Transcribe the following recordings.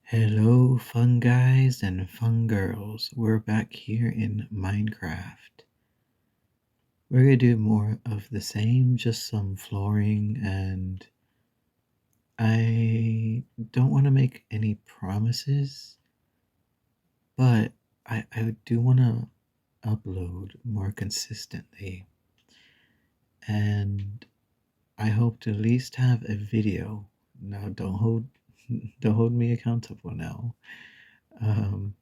Hello, fun guys and fun girls. We're back here in Minecraft. We're gonna do more of the same, just some flooring, and I don't want to make any promises, but I do want to upload more consistently, and I hope to at least have a video. Now, don't hold me accountable now. Um,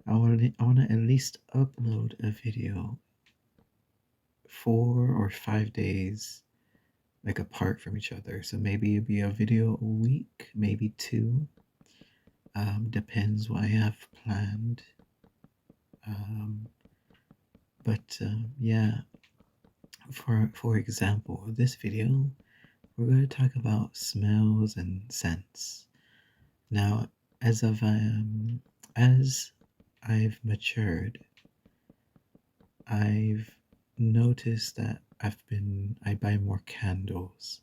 I want to at least upload a video 4 or 5 days like apart from each other. So maybe it'd be a video a week, maybe two. Depends what I have planned. Um, but yeah, for example, this video we're going to talk about smells and scents. Now, as of as I've matured, I've noticed that I buy more candles.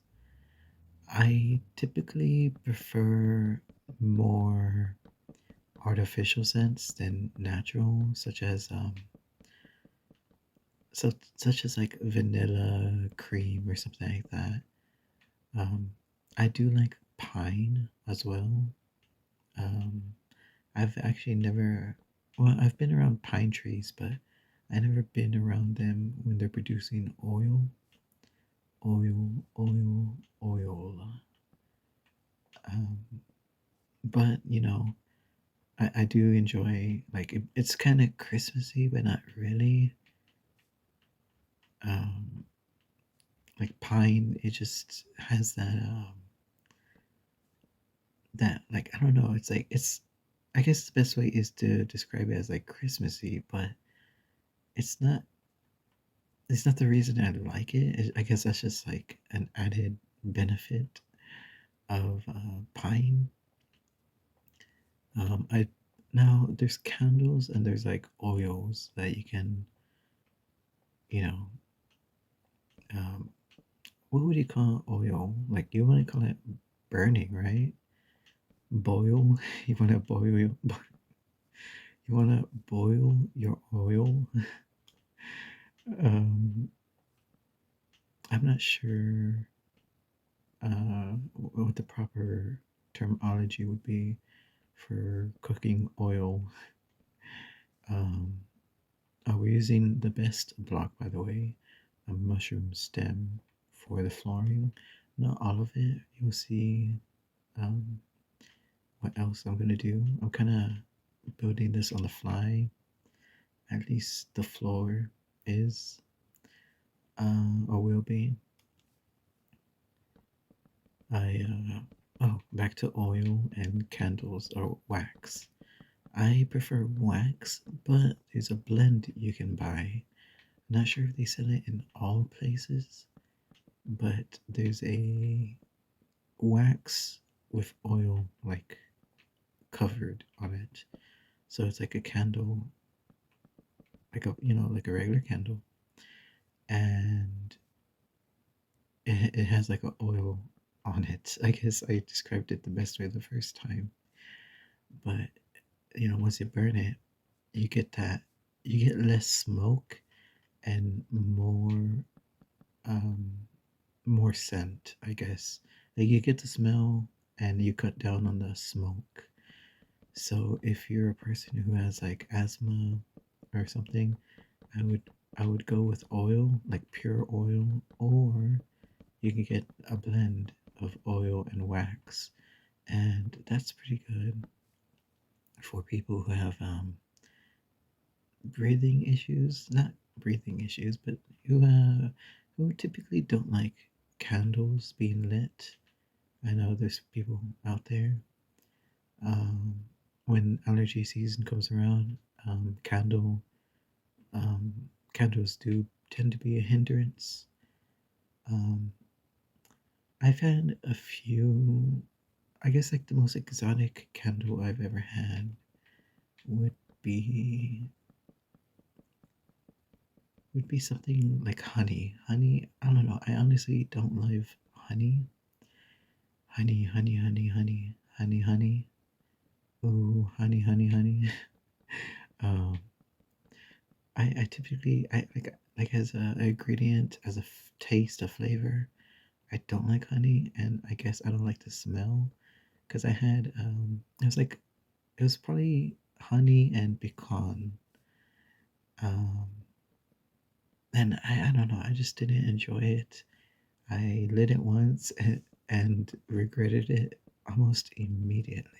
I typically prefer more artificial scents than natural, such as like vanilla cream or something like that. Um, I do like pine as well. Um, I've actually never, well, I've been around pine trees, but I never been around them when they're producing oil. Um, but I do enjoy it's kind of Christmassy, but not really. Um, like pine, it just has that like I don't know. It's like it's I guess the best way is to describe it as like Christmassy, but it's not. It's not the reason I like it. I guess that's just like an added benefit of pine. I Now there's candles and there's like oils that you can you know um, what would you call oil? Like you want to call it burning, right? Boil. You want to boil. You want to boil your oil. Um, I'm not sure what the proper terminology would be for cooking oil. Um, we're using the best block, by the way, a mushroom stem for the flooring. Not all of it. You'll see um, what else I'm gonna do. I'm kind of building this on the fly. At least the floor is or will be. Back to oil and candles or wax. I prefer wax, but there's a blend you can buy. Not sure if they sell it in all places, but there's a wax with oil like covered on it. So it's like a candle, like a regular candle, and it has like an oil on it. I guess I described it the best way the first time, but once you burn it, you get that you get less smoke and um more scent, I guess. Like you get the smell and you cut down on the smoke. So if you're a person who has like asthma or something, I would I would go with oil, like pure oil, or you can get a blend of oil and wax, and that's pretty good for people who have breathing issues. Not breathing issues, but who typically don't like candles being lit. I know there's people out there. Um, when allergy season comes around, um, candles do tend to be a hindrance. Um, I've had a few. I guess like the most exotic candle I've ever had would be would be something like honey. Honey, I don't know. I honestly don't love honey. Honey. Oh, honey, honey, honey. Um, I typically I like as a ingredient, as a taste, a flavor. I don't like honey, and I guess I don't like the smell because I had it was like it was probably honey and pecan. Um, and I don't know, I just didn't enjoy it. I lit it once and regretted it almost immediately.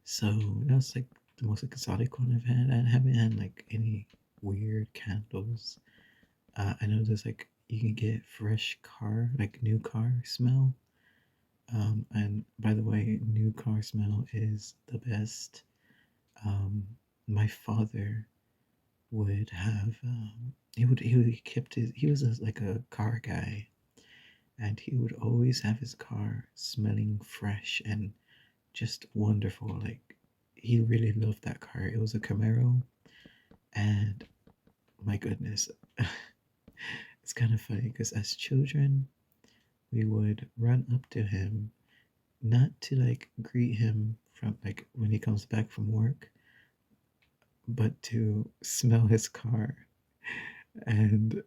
So that was like the most exotic one I've had. I haven't had like any weird candles. I know there's like you can get fresh car, like new car smell. And by the way, new car smell is the best. Um, my father would have he kept his he was like a car guy, and he would always have his car smelling fresh and just wonderful. Like he really loved that car. It was a Camaro, and my goodness, it's kind of funny because as children we would run up to him, not to like greet him from like when he comes back from work, but to smell his car. And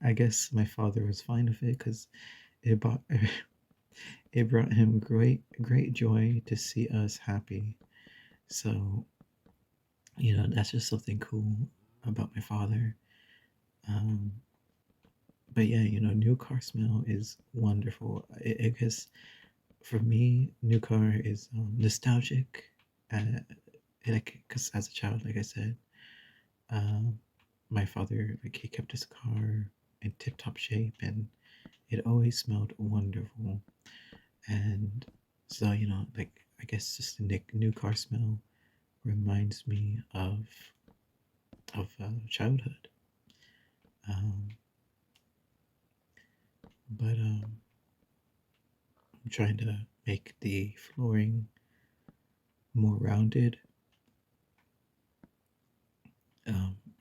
I guess my father was fine with it because it brought it brought him great joy to see us happy. So that's just something cool about my father. Um, but yeah, new car smell is wonderful. I guess for me, new car is nostalgic. Like, because as a child, like I said, um, my father, like, he kept his car in tip-top shape, and it always smelled wonderful. And so, like, I guess just the new car smell reminds me of childhood. Um, but I'm trying to make the flooring more rounded.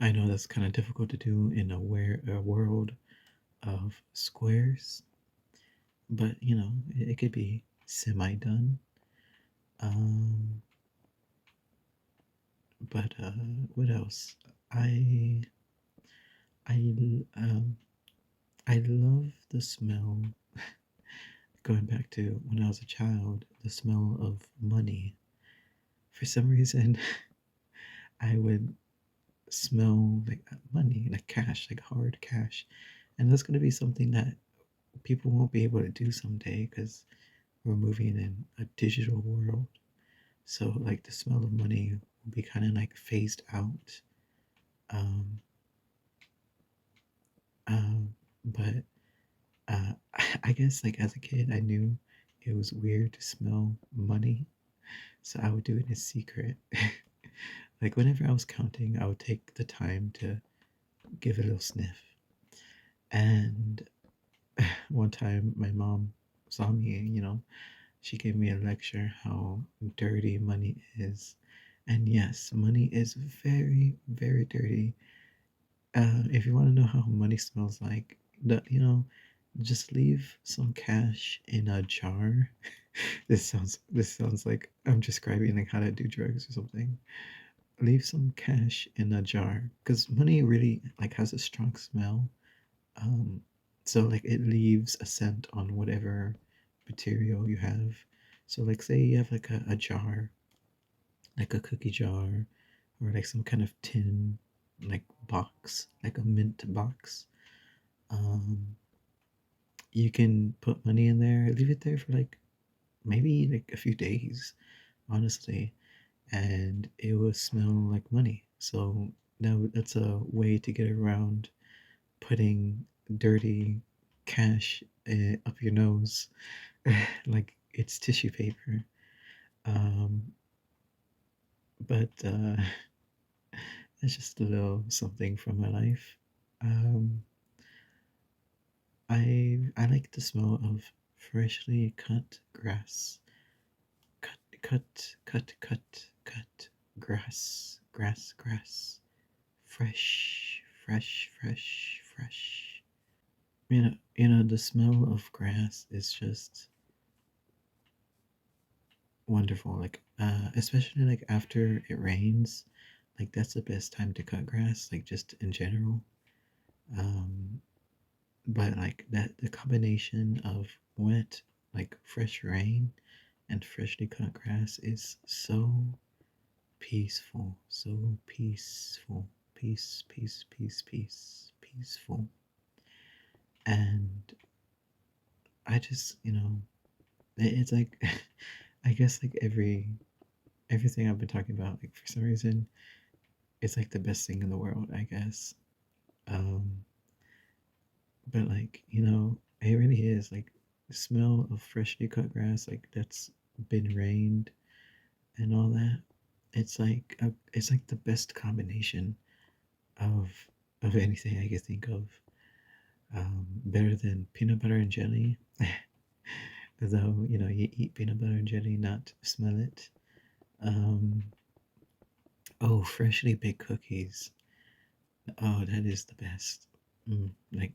I know that's kind of difficult to do in a world of squares, but it could be semi done. Um, but what else? I I I love the smell. Going back to when I was a child, the smell of money. For some reason, I would smell like money, like cash, like hard cash, and that's going to be something that people won't be able to do someday because we're moving in a digital world. So like the smell of money will be kind of like phased out. Um, but I guess like as a kid, I knew it was weird to smell money, so I would do it in secret. Like whenever I was counting, I would take the time to give it a little sniff. And one time, my mom saw me. She gave me a lecture how dirty money is. And yes, money is very, very dirty. If you want to know how money smells like, just leave some cash in a jar. This sounds like I'm describing like how to do drugs or something. Leave some cash in a jar because money really like has a strong smell. Um, so like it leaves a scent on whatever material you have. So like say you have like a jar, like a cookie jar, or like some kind of tin like box, like a mint box. Um, you can put money in there, leave it there for like maybe like a few days, honestly, and it will smell like money. So that's a way to get around putting dirty cash up your nose like it's tissue paper. Um, but it's just a little something from my life. Um, I like the smell of freshly cut grass. Cut grass. Fresh. The smell of grass is just wonderful. Like especially like after it rains, like that's the best time to cut grass, like just in general. Um, but like that the combination of wet, like fresh rain and freshly cut grass is so peaceful, so peaceful, peaceful. And I just, it's like I guess like everything I've been talking about, like for some reason, it's like the best thing in the world, I guess. Um, but like, it really is like the smell of freshly cut grass, like that's been rained and all that. It's like the best combination of anything I could think of. Better than peanut butter and jelly. Though, you eat peanut butter and jelly, not smell it. Um, oh, freshly baked cookies. Oh, that is the best. Like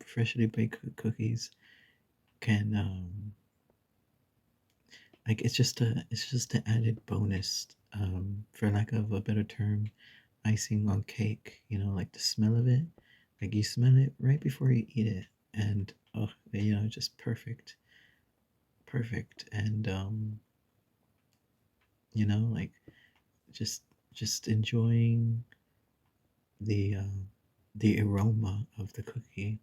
freshly baked cookies can like it's just an added bonus, for lack of a better term, icing on cake. Like the smell of it, like you smell it right before you eat it, and oh, just perfect, perfect, and like just just enjoying the uh, the aroma of the cookie.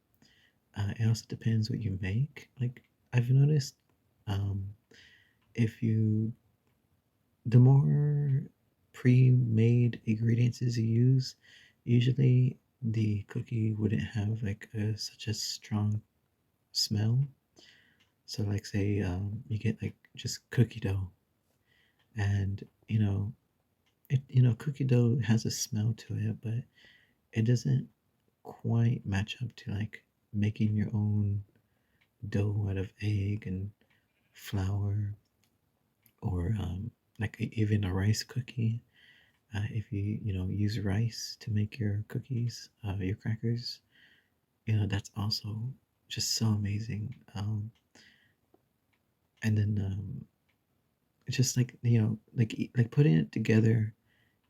It also depends what you make. Like I've noticed, um, if you the more pre-made ingredients you use, usually the cookie wouldn't have like such a strong smell. So like say you get like just cookie dough, and cookie dough has a smell to it, but it doesn't quite match up to like making your own dough out of egg and flour, or like even a rice cookie. If you use rice to make your cookies, your crackers, that's also just so amazing. And then it's just like like putting it together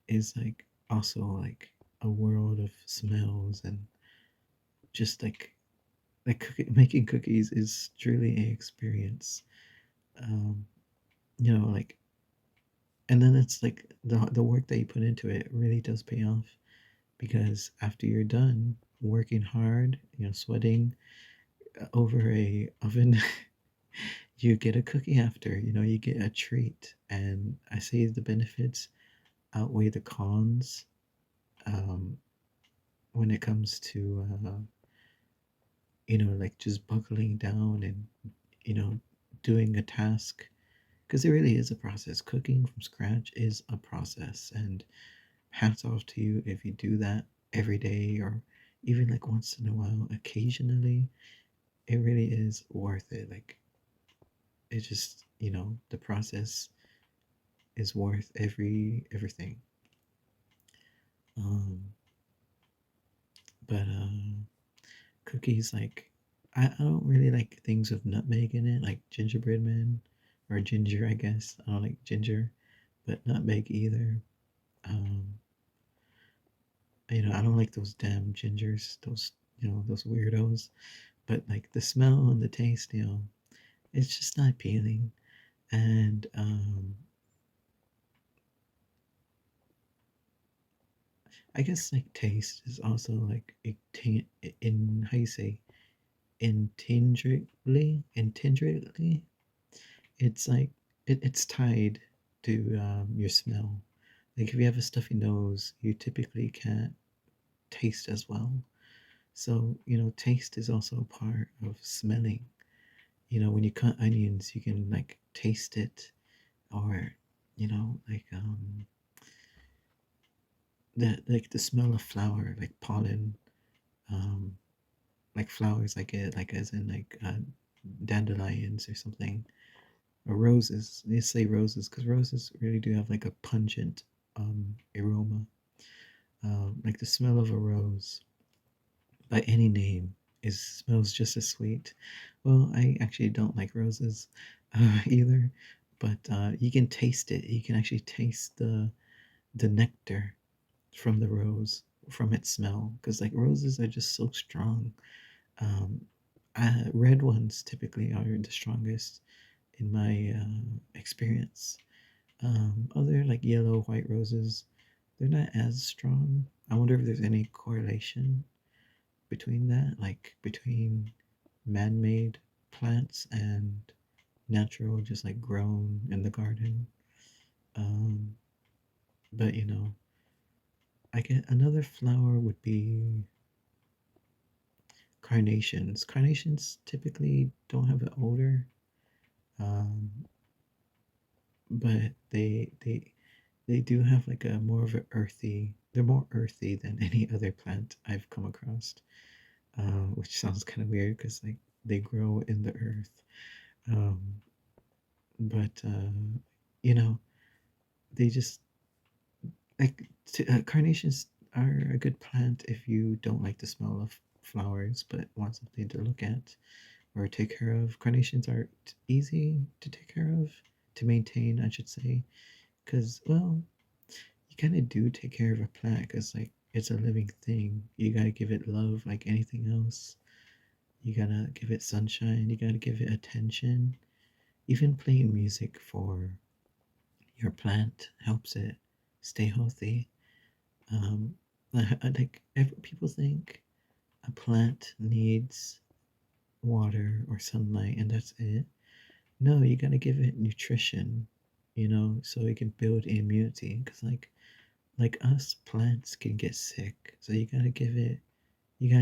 is like also like a world of smells, and just making cookies is truly a experience. Um, like, and then it's like the work that you put into it really does pay off, because after you're done working hard, sweating over a oven, you get a cookie after. You get a treat, and I say the benefits outweigh the cons, um, when it comes to like just buckling down and doing a task, because it really is a process. Cooking from scratch is a process, and hats off to you if you do that every day, or even like once in a while, occasionally. It really is worth it. Like it's just the process is worth everything. Um, but cookies, like I don't really like things with nutmeg in it, like gingerbread man, or ginger. I guess I don't like ginger, but nutmeg either. Um, I don't like those damn gingers, those weirdos. But like the smell and the taste, it's just not appealing. And I guess like taste is also like in how you say intrinsically, it's like it's tied to your smell. Like if you have a stuffy nose, you typically can't taste as well. So taste is also a part of smelling. When you cut onions, you can like taste it, or like the smell of flower, like pollen, um, like flowers, like as in like dandelions or something, or roses. They say roses because roses really do have like a pungent aroma, like the smell of a rose by any name. it smells just as sweet. Well, I actually don't like roses either, but you can taste it. You can actually taste the nectar from the rose from its smell because like roses are just so strong. Um, Red ones typically are the strongest in my experience. Other like yellow, white roses, they're not as strong. I wonder if there's any correlation between that, like between man-made plants and natural, just like grown in the garden. Um, but I get another flower would be carnations. Carnations typically don't have an odor, um, but they do have like a more of a earthy. They're more earthy than any other plant I've come across, which sounds kind of weird because like they grow in the earth. Um, but you know, they just like carnations are a good plant if you don't like the smell of flowers but want something to look at or take care of. Carnations are easy to take care of, to maintain, I should say, because well, you kind of do take care of a plant because like it's a living thing. You gotta give it love like anything else. You gotta give it sunshine. You gotta give it attention. Even playing music for your plant helps it stay healthy. Um, people think a plant needs water or sunlight and that's it. No, you gotta give it nutrition, so it can build immunity. Because like us, plants can get sick, so you gotta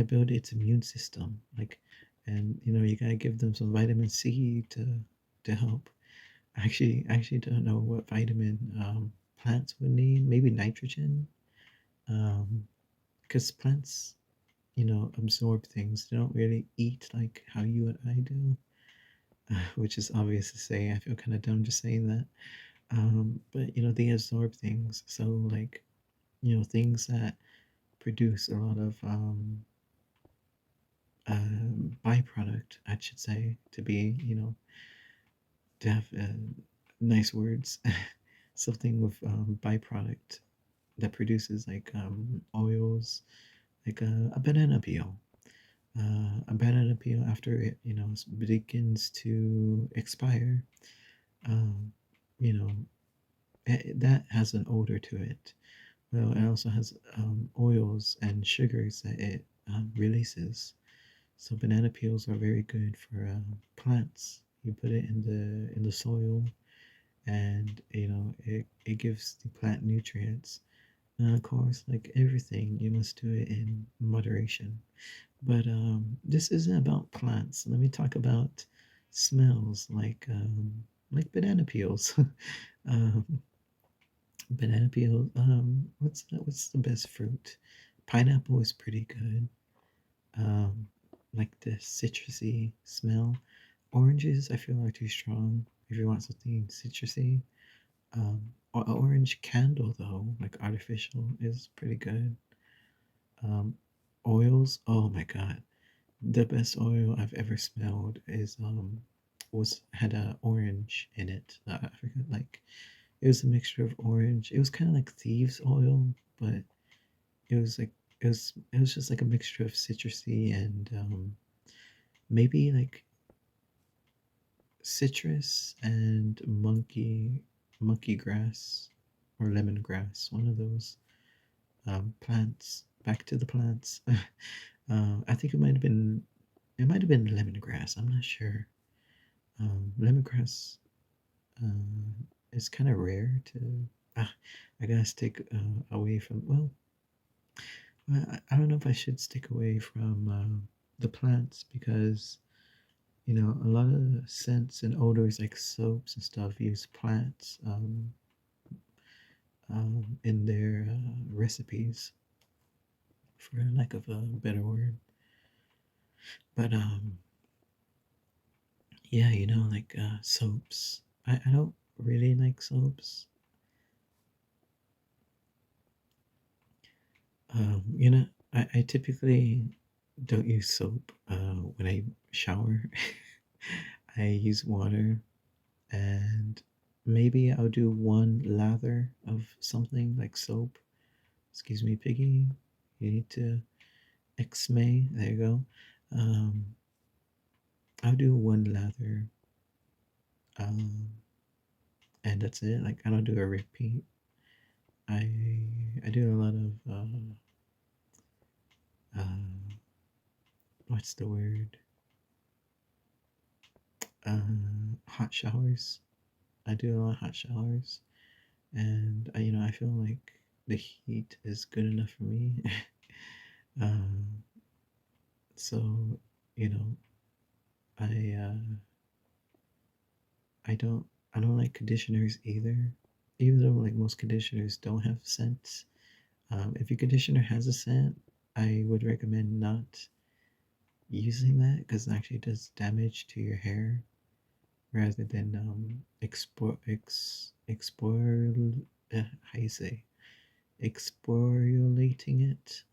build its immune system. And you gotta give them some vitamin C to help. I actually don't know what vitamin plants would need. Maybe nitrogen, because plants absorb things. They don't really eat like how you and I do, which is obvious to say. I feel kind of dumb just saying that. But they absorb things. So like things that produce a lot of byproduct, I should say, to be to have nice words. Something with byproduct that produces like oils, like a banana peel. A banana peel after it begins to expire, um, you know that has an odor to it. Well, it also has oils and sugars that it releases. So banana peels are very good for plants. You put it in the soil, and it gives the plant nutrients. And of course, like everything, you must do it in moderation. But this isn't about plants. Let me talk about smells like banana peels. um, Banana peel. What's the best fruit? Pineapple is pretty good. Um, like the citrusy smell. Oranges, I feel are too strong. If you want something citrusy, orange candle though, like artificial, is pretty good. Oils. Oh my god, the best oil I've ever smelled is was had a orange in it. I forgot like it was a mixture of orange. It was kind of like thieves oil, but it was like it was just like a mixture of citrusy and maybe like citrus and monkey grass or lemongrass, one of those plants. Back to the plants. I think it might have been lemongrass. I'm not sure. Lemongrass is kind of rare to. I gotta stick away from. Well, I don't know if I should stick away from the plants because a lot of scents and odors like soaps and stuff use plants in their recipes, for lack of a better word. But yeah, like soaps. I don't really like soaps. I typically don't use soap when I shower. I use water, and maybe I'll do one lather of something like soap. Excuse me, Piggy. You need to X-may. There you go. Um, I'll do one lather, um, and that's it. Like I don't do a repeat. I do a lot of uh, what's the word? Hot showers. I do a lot of hot showers, and I feel like the heat is good enough for me. um, so you know, I I don't I don't like conditioners either. Even though like most conditioners don't have scents. If your conditioner has a scent, I would recommend not using that because it actually does damage to your hair rather than how you say exfoliating it.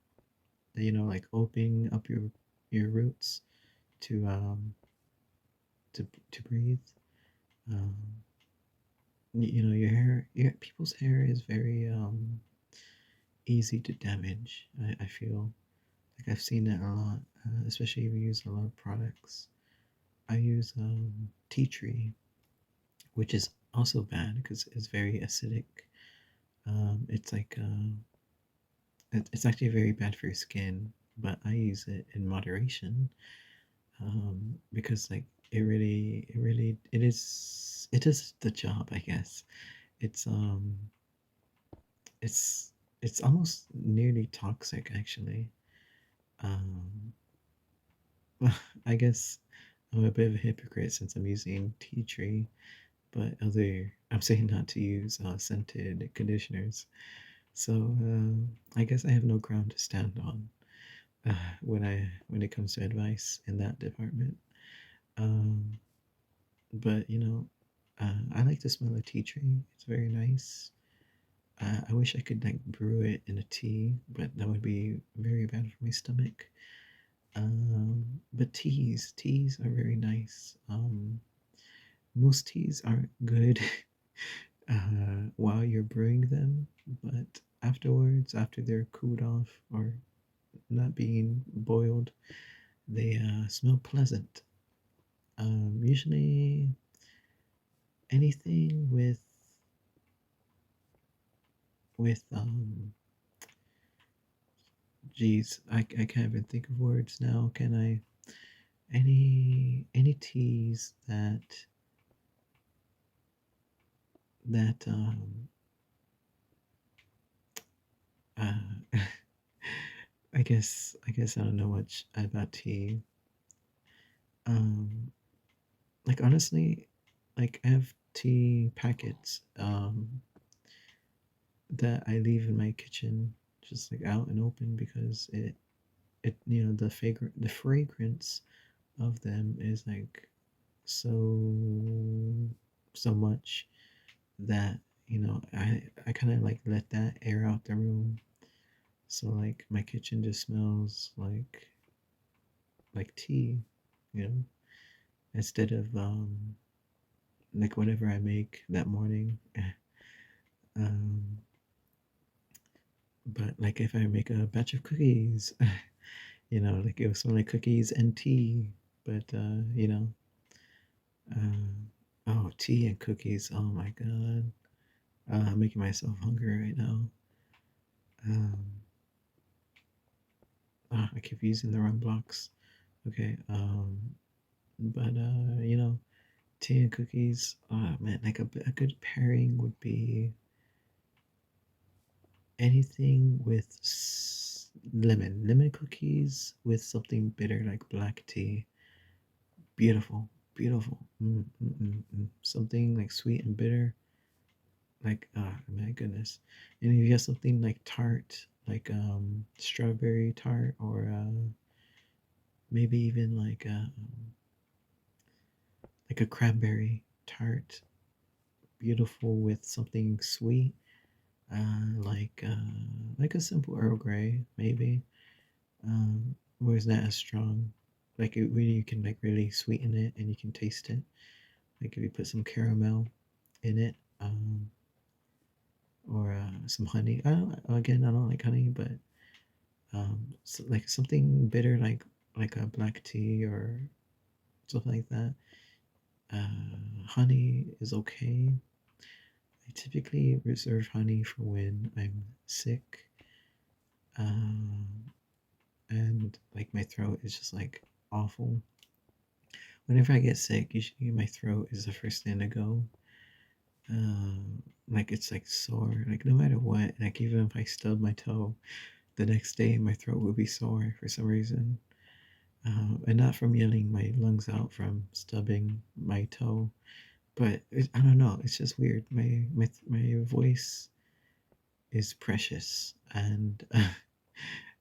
Like opening up your roots to to breathe. Um, your people's hair is very easy to damage. I feel like I've seen that a lot, especially if you use a lot of products. I use tea tree, which is also bad because it's very acidic. It's like it's actually very bad for your skin, but I use it in moderation because like it does the job, I guess. It's it's it's almost nearly toxic actually. Um, I guess I'm a bit of a hypocrite since I'm using tea tree, but I'm saying not to use scented conditioners. So I guess I have no ground to stand on when it comes to advice in that department. Um, but I like the smell of tea tree. It's very nice. I wish I could like brew it in a tea, but that would be very bad for my stomach. But teas are very nice. Most teas aren't good while you're brewing them, but afterwards, after they're cooled off or not being boiled, they smell pleasant. Usually, anything with geez, I can't even think of words now. Can I? Any teas that uh, I guess I don't know much about tea. Um, like honestly, like I have tea packets that I leave in my kitchen, just like out and open because the fragrance of them is like so so much that I kind of like let that air out the room. So like my kitchen just smells like tea, you know, instead of like whatever I make that morning. Um, but like if I make a batch of cookies, like it will smell like cookies and tea. But tea and cookies. Oh my god, I'm making myself hungry right now. Um, I keep using the wrong blocks. Okay. But tea and cookies. Oh man, like a good pairing would be anything with lemon cookies with something bitter like black tea. Beautiful, beautiful. Something like sweet and bitter, like my goodness. And if you have something like tart, like strawberry tart, or maybe even like a cranberry tart, beautiful with something sweet, like a simple Earl Grey, maybe. or is that as strong? Like it really, you can like really sweeten it and you can taste it. Like if you put some caramel in it, or some honey. I don't like honey, but so like something bitter, like a black tea or something like that. Honey is okay. I typically reserve honey for when I'm sick, um, and like my throat is just like awful. Whenever I get sick, usually my throat is the first thing to go. Like it's like sore, like no matter what. Like even if I stub my toe, the next day my throat will be sore for some reason. And not from yelling my lungs out from stubbing my toe, but I don't know. It's just weird. My voice is precious, and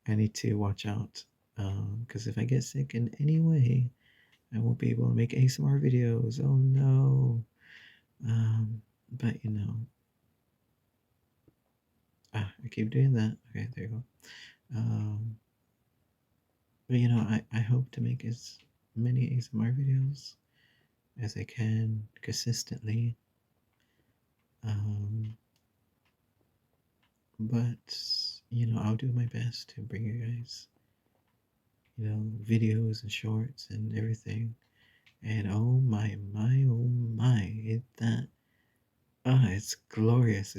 I need to watch out. Because if I get sick in any way, I won't be able to make ASMR videos. Oh no. But I keep doing that. Okay, there you go. But I hope to make as many ASMR videos as I can consistently. Um, but I'll do my best to bring you guys, videos and shorts and everything. And oh my, oh my, it's glorious.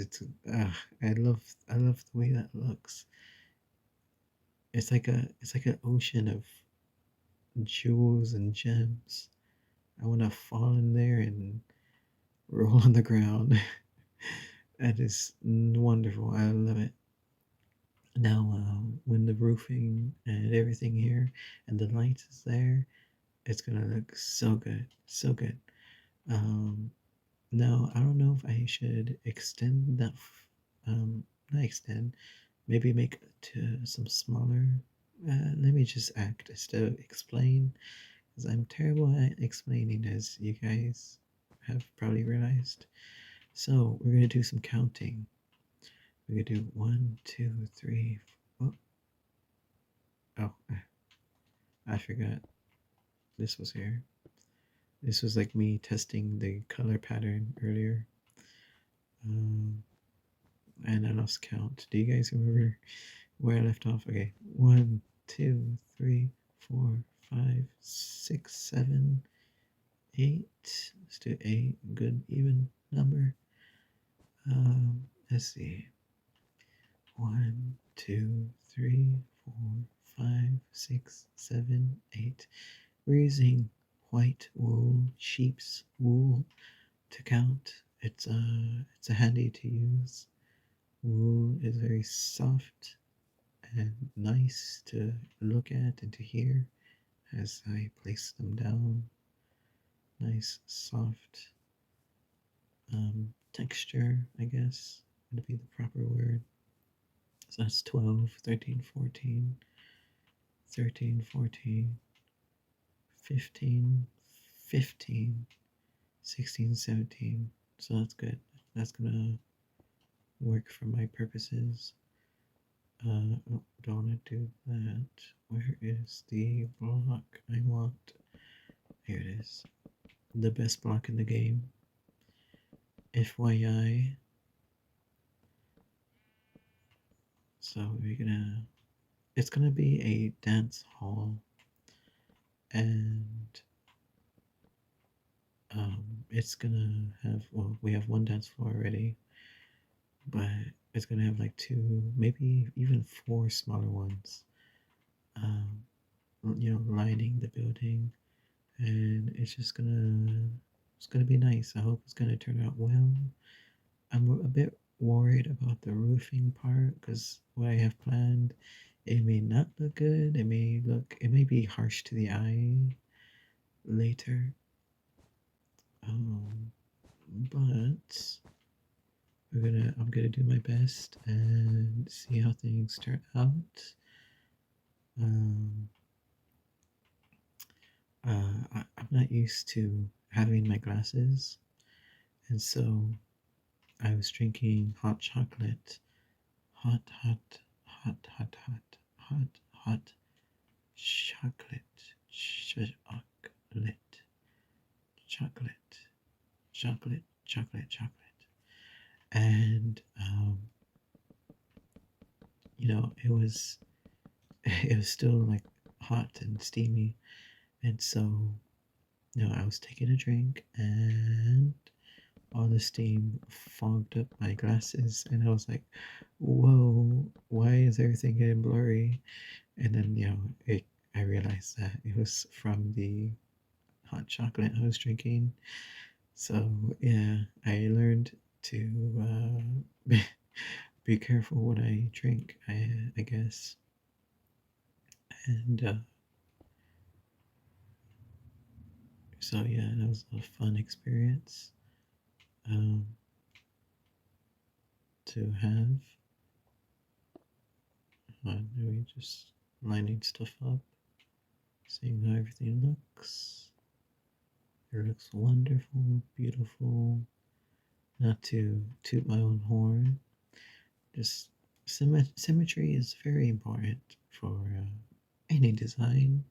I love the way that looks. It's like an ocean of jewels and gems. I want to fall in there and roll on the ground. That is wonderful. I love it. Now, when the roofing and everything here and the lights is there, it's gonna look so good, so good. Um, Now, I don't know if I should extend that, not extend, maybe make it to some smaller. Let me just act instead of explain, because I'm terrible at explaining, as you guys have probably realized. So, we're gonna do some counting. We're gonna do one, two, three. Oh, oh, I forgot this was here. This was like me testing the color pattern earlier. Um, and I lost count. Do you guys remember where I left off? Okay, 1, 2, 3, 4, 5, 6, 7, 8. Let's do 8. Good even number. Let's see. 1, 2, 3, 4, 5, 6, 7, 8. We're using white wool, sheep's wool to count. It's a handy to use. Wool is very soft and nice to look at and to hear as I place them down. Nice, soft texture, I guess, would be the proper word. So that's 12, 13, 14, 13, 14, 15, 15, 16, 17. So that's good. That's gonna work for my purposes. Oh, don't want to do that. Where is the block I want? Here it is. The best block in the game. FYI. So it's gonna be a dance hall, and it's gonna have, well, we have one dance floor already, but it's gonna have like two, maybe even four smaller ones, um, lining the building, and it's gonna be nice. I hope it's gonna turn out well. I'm a bit worried about the roofing part because what I have planned, it may not look good. It may be harsh to the eye later. But I'm gonna do my best and see how things turn out. Um, I'm not used to having my glasses, and so I was drinking hot chocolate, hot, hot, hot, hot, hot, hot, hot chocolate, chocolate, chocolate, chocolate, chocolate, chocolate. And it was it was still like hot and steamy, and so I was taking a drink, and all the steam fogged up my glasses, and I was like, "Whoa, why is everything getting blurry?" And then I realized that it was from the hot chocolate I was drinking. So yeah, I learned to be careful what I drink. I guess, and so yeah, that was a fun experience um, to have. We just lining stuff up, seeing how everything looks. It looks wonderful, beautiful. Not to toot my own horn, just symmetry is very important for any design.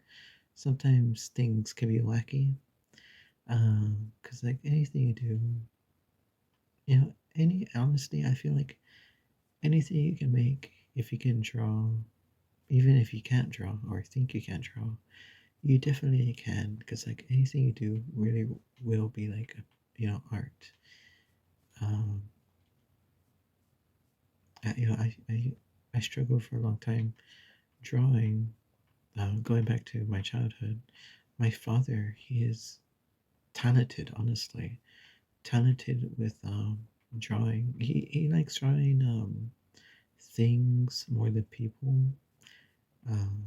Sometimes things can be wacky, because like anything you do, honestly, I feel like anything you can make, if you can draw, even if you can't draw or think you can't draw, you definitely can, because like anything you do really will be like art. Um, I struggled for a long time drawing. Going back to my childhood, my father, he is talented, honestly, talented with drawing. He likes drawing things more than people. Um,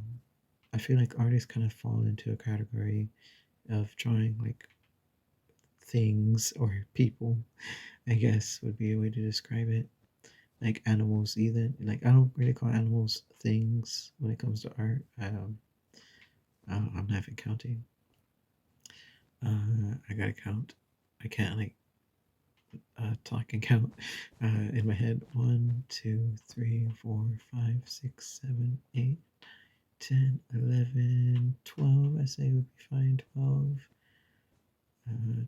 I feel like artists kind of fall into a category of drawing like things or people, I guess would be a way to describe it. Like animals, either. Like, I don't really call animals things when it comes to art. I'm not even counting. I gotta count. I can't like talk and count in my head. 1, 2, 3, 4, 5, 6, 7, 8, 10, 11, 12. I say would be fine. 12.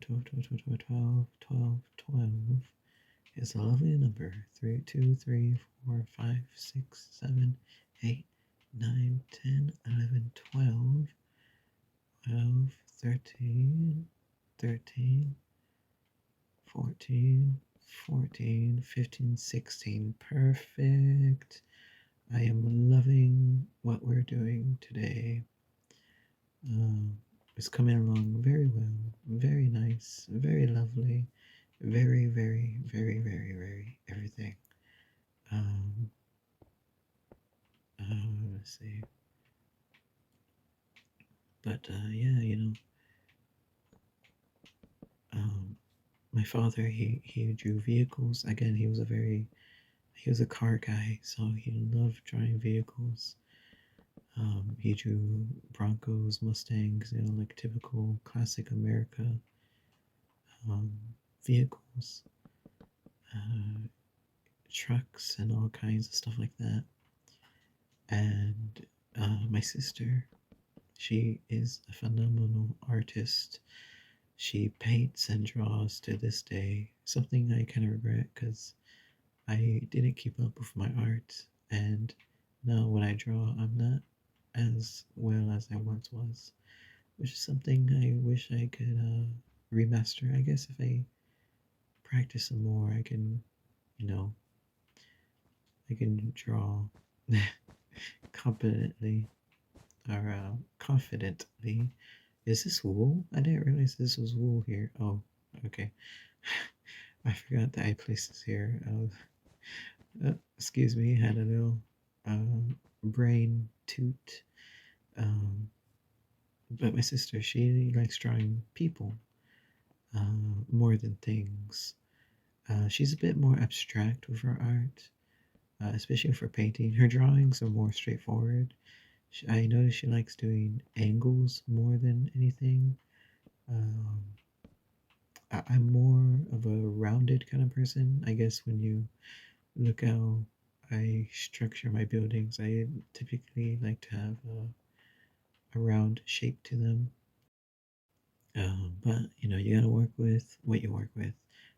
12, 12, 12, 12, 12, 12 is a lovely number. 3, 2, 3, 4, 5, 6, 7, 8, 9, 10, 11, 12, 12, 13, 13, 14, 14, 15, 16. Perfect. I am loving what we're doing today. It's coming along very well, very nice, very lovely, very, very, very, very, very everything. Um, let's see. But yeah, um, my father he drew vehicles. Again, he was a car guy, so he loved drawing vehicles. He drew Broncos, Mustangs, like typical classic America um, vehicles, uh, trucks, and all kinds of stuff like that. And my sister, she is a phenomenal artist. She paints and draws to this day, something I kind of regret because I didn't keep up with my art. And now when I draw, I'm not as well as I once was, which is something I wish I could remaster. I guess if I practice some more, you know, I can draw competently or confidently. Is this wool? I didn't realize this was wool here. Oh, okay. I forgot that I placed this here. Excuse me, had a little brain toot. Um, but my sister, she likes drawing people more than things. She's a bit more abstract with her art, especially for painting. Her drawings are more straightforward. I notice she likes doing angles more than anything. Um, I'm more of a rounded kind of person. I guess when you look how I structure my buildings, I typically like to have a round shape to them. But you gotta work with what you work with,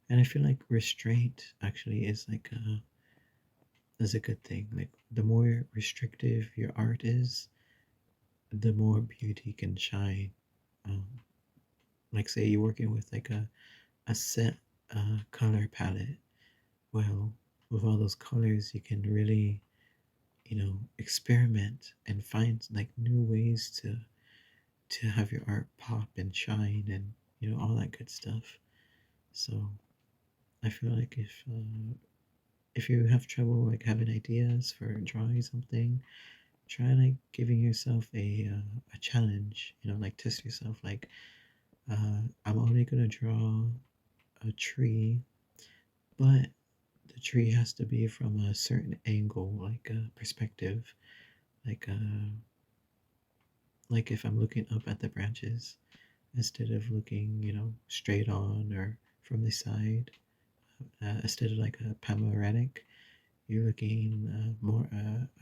and I feel like restraint actually is a good thing. Like the more restrictive your art is, the more beauty can shine. Um, like say you're working with like a set color palette. Well, with all those colors, you can really experiment and find like new ways to have your art pop and shine and all that good stuff. So I feel like if you have trouble like having ideas for drawing something, try like giving yourself a challenge. Like test yourself. Like I'm only gonna draw a tree, but the tree has to be from a certain angle, like a perspective, like like if I'm looking up at the branches instead of looking, straight on or from the side, instead of like a panoramic, you're looking more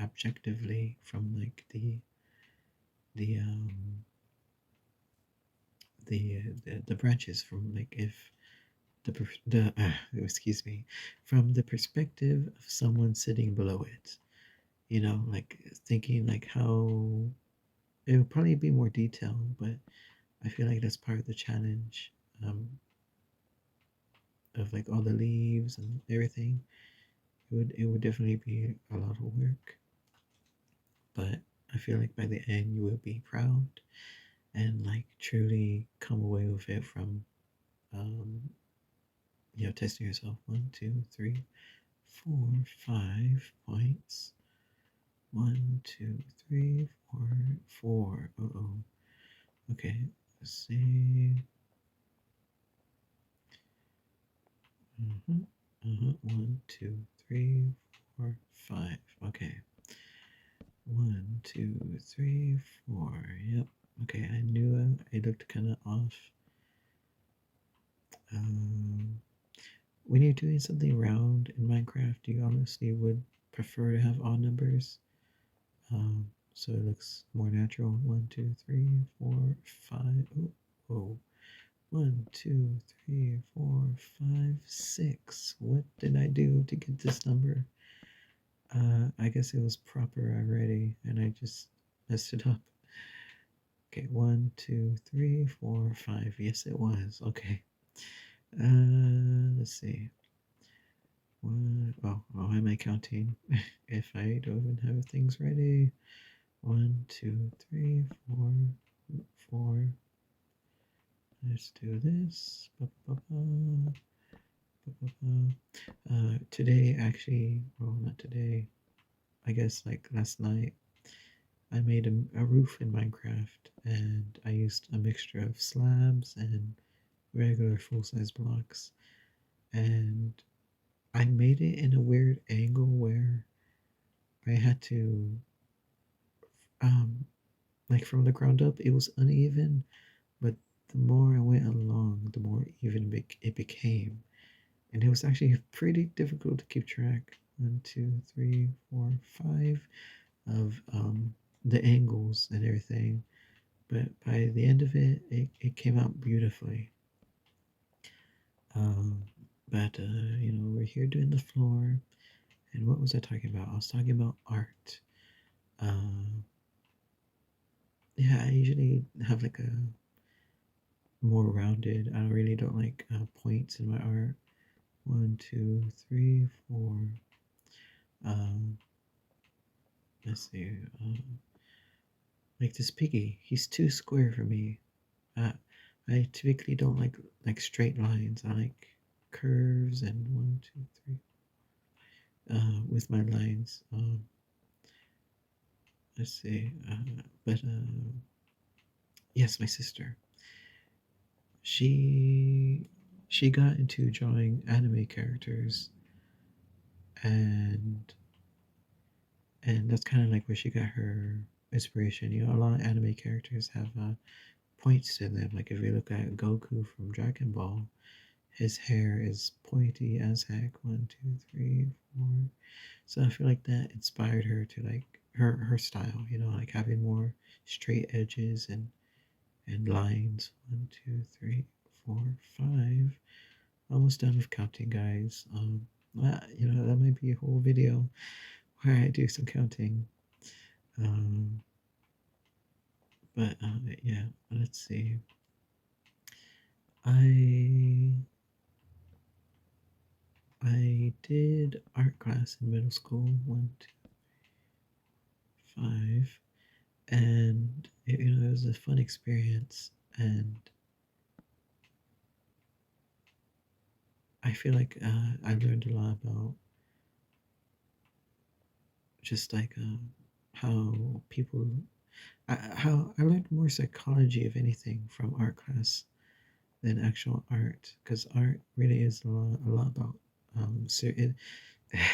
objectively from like the the branches from like if the excuse me, from the perspective of someone sitting below it, like thinking like how it would probably be more detailed, but I feel like that's part of the challenge, um, of like all the leaves and everything. It would definitely be a lot of work, but I feel like by the end you will be proud and like truly come away with it from um, testing yourself. 1, 2, 3, 4, 5 points. 1, 2, 3, 4. Oh. Okay. Let's see. 1, 2, 3, 4, 5. Okay. 1, 2, 3, 4. Yep. Okay. I knew it looked kind of off. Um, when you're doing something round in Minecraft, you honestly would prefer to have odd numbers, so it looks more natural. 1, 2, 3, 4, 5. Oh, 1, 2, 3, 4, 5, 6. What did I do to get this number? I guess it was proper already, and I just messed it up. Okay, 1, 2, 3, 4, 5. Yes, it was. Okay. Let's see. How am I counting? If I don't even have things ready. 1, 2, 3, 4. Let's do this. Today, actually, well, not today. I guess like last night, I made a roof in Minecraft, and I used a mixture of slabs and regular full-size blocks, and I made it in a weird angle where I had to, um, like from the ground up, it was uneven, but the more I went along, the more even it became. And it was actually pretty difficult to keep track. 1, 2, 3, 4, 5 of the angles and everything. But by the end of it came out beautifully. Um, but we're here doing the floor. And what was I talking about? I was talking about art. Um, yeah, I usually have like a more rounded. I really don't like points in my art. 1, 2, 3, 4. Um, let's see. Like this piggy, he's too square for me. Uh, I typically don't like straight lines. I like curves and 1, 2, 3. With my lines. Let's see. But yes, my sister. She she got into drawing anime characters, and that's kind of like where she got her inspiration. A lot of anime characters have points to them. Like if you look at Goku from Dragon Ball, his hair is pointy as heck. 1, 2, 3, 4. So I feel like that inspired her to like her style, you know, like having more straight edges and lines. 1, 2, 3, 4, 5. Almost done with counting, guys. You know, that might be a whole video where I do some counting. Um, but yeah, let's see. I I did art class in middle school, 1, 2, 5, and you know, it was a fun experience, and I feel like I learned a lot about just like how people, how I learned more psychology of anything from art class than actual art, because art really is a lot about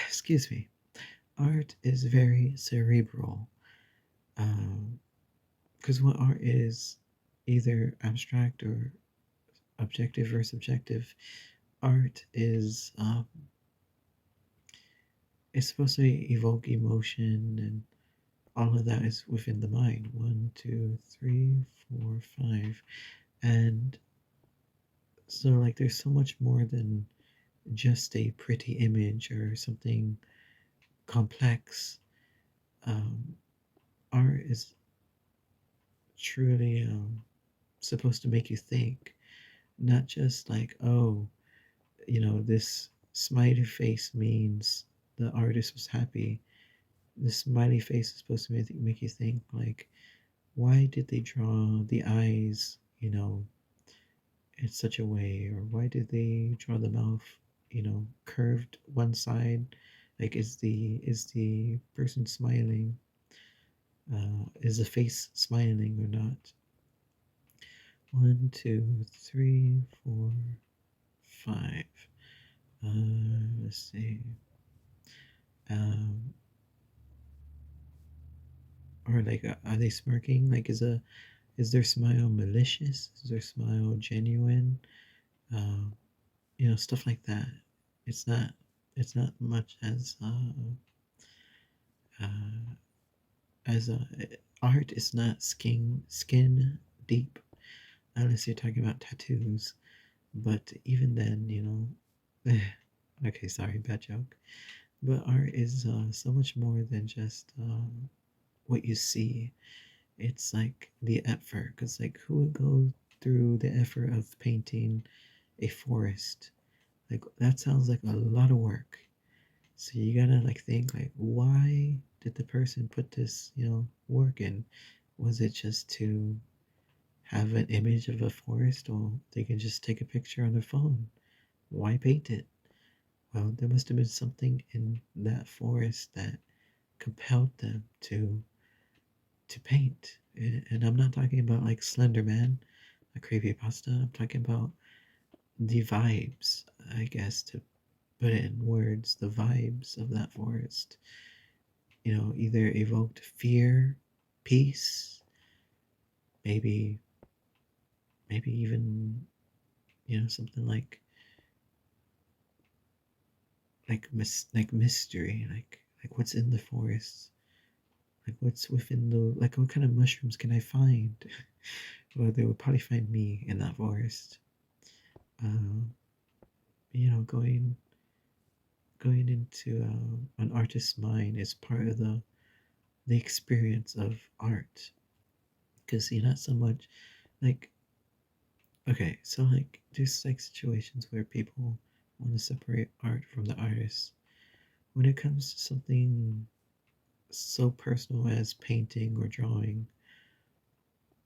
excuse me, art is very cerebral. Because what art is, either abstract or objective or subjective, art is it's supposed to evoke emotion, and all of that is within the mind. 1, 2, 3, 4, 5, and so like there's so much more than just a pretty image or something complex. Um, art is truly supposed to make you think, not just like, oh, you know, this smiley face means the artist was happy. This smiley face is supposed to make you think, like, why did they draw the eyes, you know, in such a way, or why did they draw the mouth, you know, curved one side? Like, is the person smiling? Is the face smiling or not? 1, 2, 3, 4, 5. Let's see. Um, or like, are they smirking? Like, is their smile malicious? Is their smile genuine? Um, you know, stuff like that. It's not. It's not much uh, as art is not skin deep, unless you're talking about tattoos. But even then, you know. Okay, sorry, bad joke. But art is so much more than just what you see. It's like the effort, because like who would go through the effort of painting a forest? Like that sounds like a lot of work. So you gotta like think like, why did the person put this, you know, work in? Was it just to have an image of a forest, or they can just take a picture on their phone? Why paint it? Well, there must have been something in that forest that compelled them to paint. And I'm not talking about like Slender Man, a creepypasta. I'm talking about the vibes, I guess, to put it in words, the vibes of that forest. You know, either evoked fear, peace, maybe maybe even, you know, something like mystery, like what's in the forest, like what's within the, like what kind of mushrooms can I find? Well, they would probably find me in that forest. Um, you know, going into an artist's mind is part of the experience of art, because you're not so much like, okay, so like there's like situations where people want to separate art from the artist. When it comes to something so personal as painting or drawing,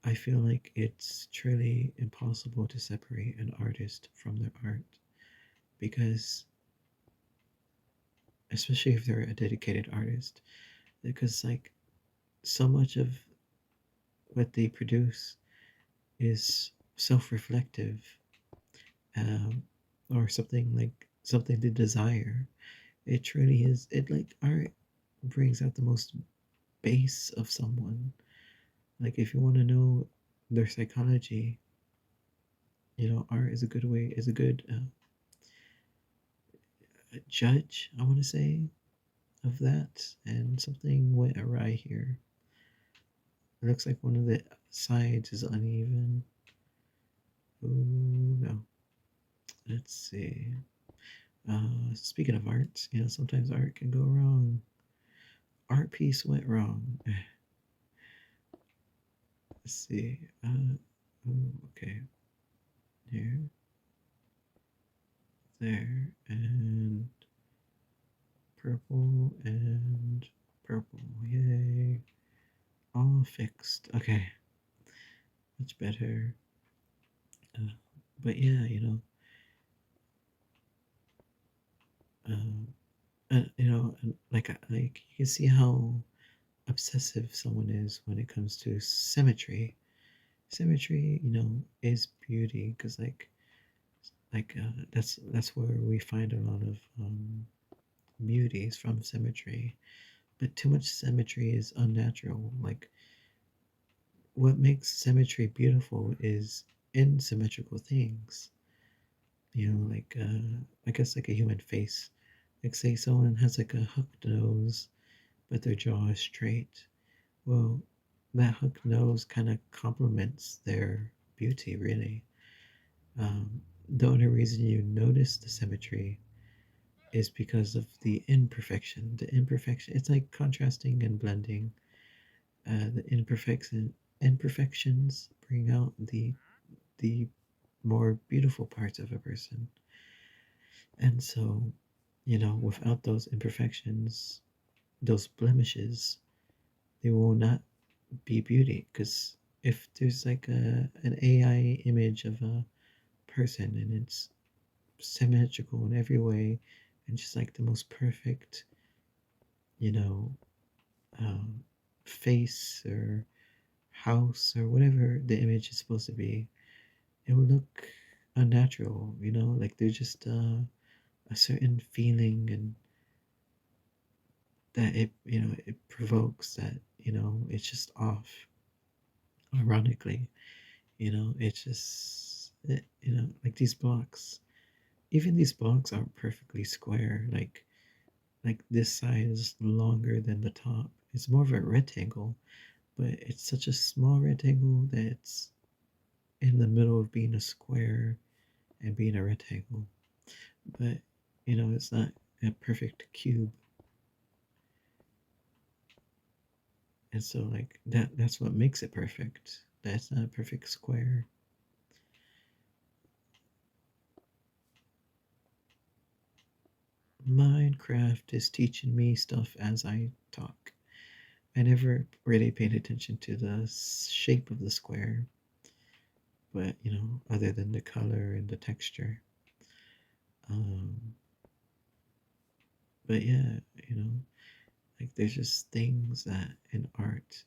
I feel like it's truly impossible to separate an artist from their art, because especially if they're a dedicated artist, because like so much of what they produce is self-reflective, um, or something like something they desire. It truly is. It like art brings out the most base of someone. Like if you want to know their psychology, you know, art is a good way, is a good judge, I want to say. of that, and something went awry here. It looks like one of the sides is uneven. Oh no. Let's see. Speaking of art, sometimes art can go wrong. Art piece went wrong. Let's see. Okay. Here, there, and purple and purple. Yay. All fixed. Okay. Much better. Uh, but yeah, like you can see how obsessive someone is when it comes to symmetry. Symmetry, is beauty because that's where we find a lot of beauties from symmetry. But too much symmetry is unnatural. Like what makes symmetry beautiful is insymmetrical things. I guess like a human face. Like say someone has like a hooked nose, but their jaw is straight. Well, that hooked nose kind of complements their beauty, really. The only reason you notice the symmetry is because of the imperfection. The imperfection, it's like contrasting and blending. The imperfections bring out the more beautiful parts of a person. And so, without those imperfections, those blemishes, they will not be beauty. Because if there's like an AI image of a person and it's symmetrical in every way and just like the most perfect, you know, um, face or house or whatever the image is supposed to be, it will look unnatural, like there's just a certain feeling and that it provokes that, it's just off. Ironically, it's just, like these blocks, even these blocks aren't perfectly square. Like this side is longer than the top. It's more of a rectangle, but it's such a small rectangle that it's in the middle of being a square and being a rectangle. But it's not a perfect cube. And so like that's what makes it perfect. That's not a perfect square. Minecraft is teaching me stuff as I talk. I never really paid attention to the shape of the square, but other than the color and the texture. Um, but yeah, like there's just things that in art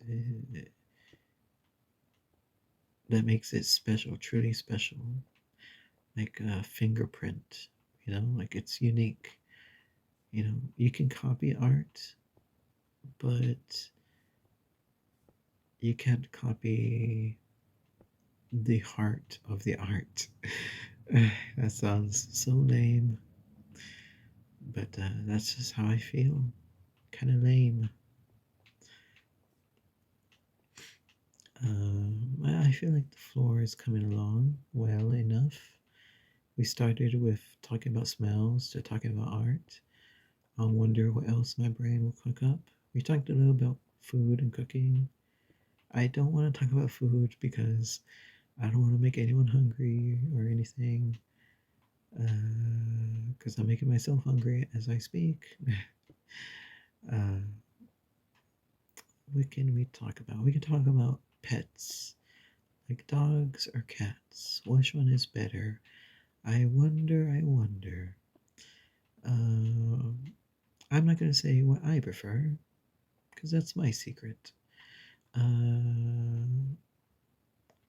that makes it special, truly special. Like a fingerprint, like it's unique. You can copy art, but you can't copy the heart of the art. That sounds so lame, but that's just how I feel. Kind of lame. I feel like the floor is coming along well enough. We started with talking about smells to talking about art. I wonder what else my brain will cook up. We talked a little about food and cooking. I don't want to talk about food because I don't want to make anyone hungry or anything. Because I'm making myself hungry as I speak. uh, what can we talk about? We can talk about pets, like dogs or cats. Which one is better? I wonder, I wonder. I'm not going to say what I prefer, because that's my secret. Uh,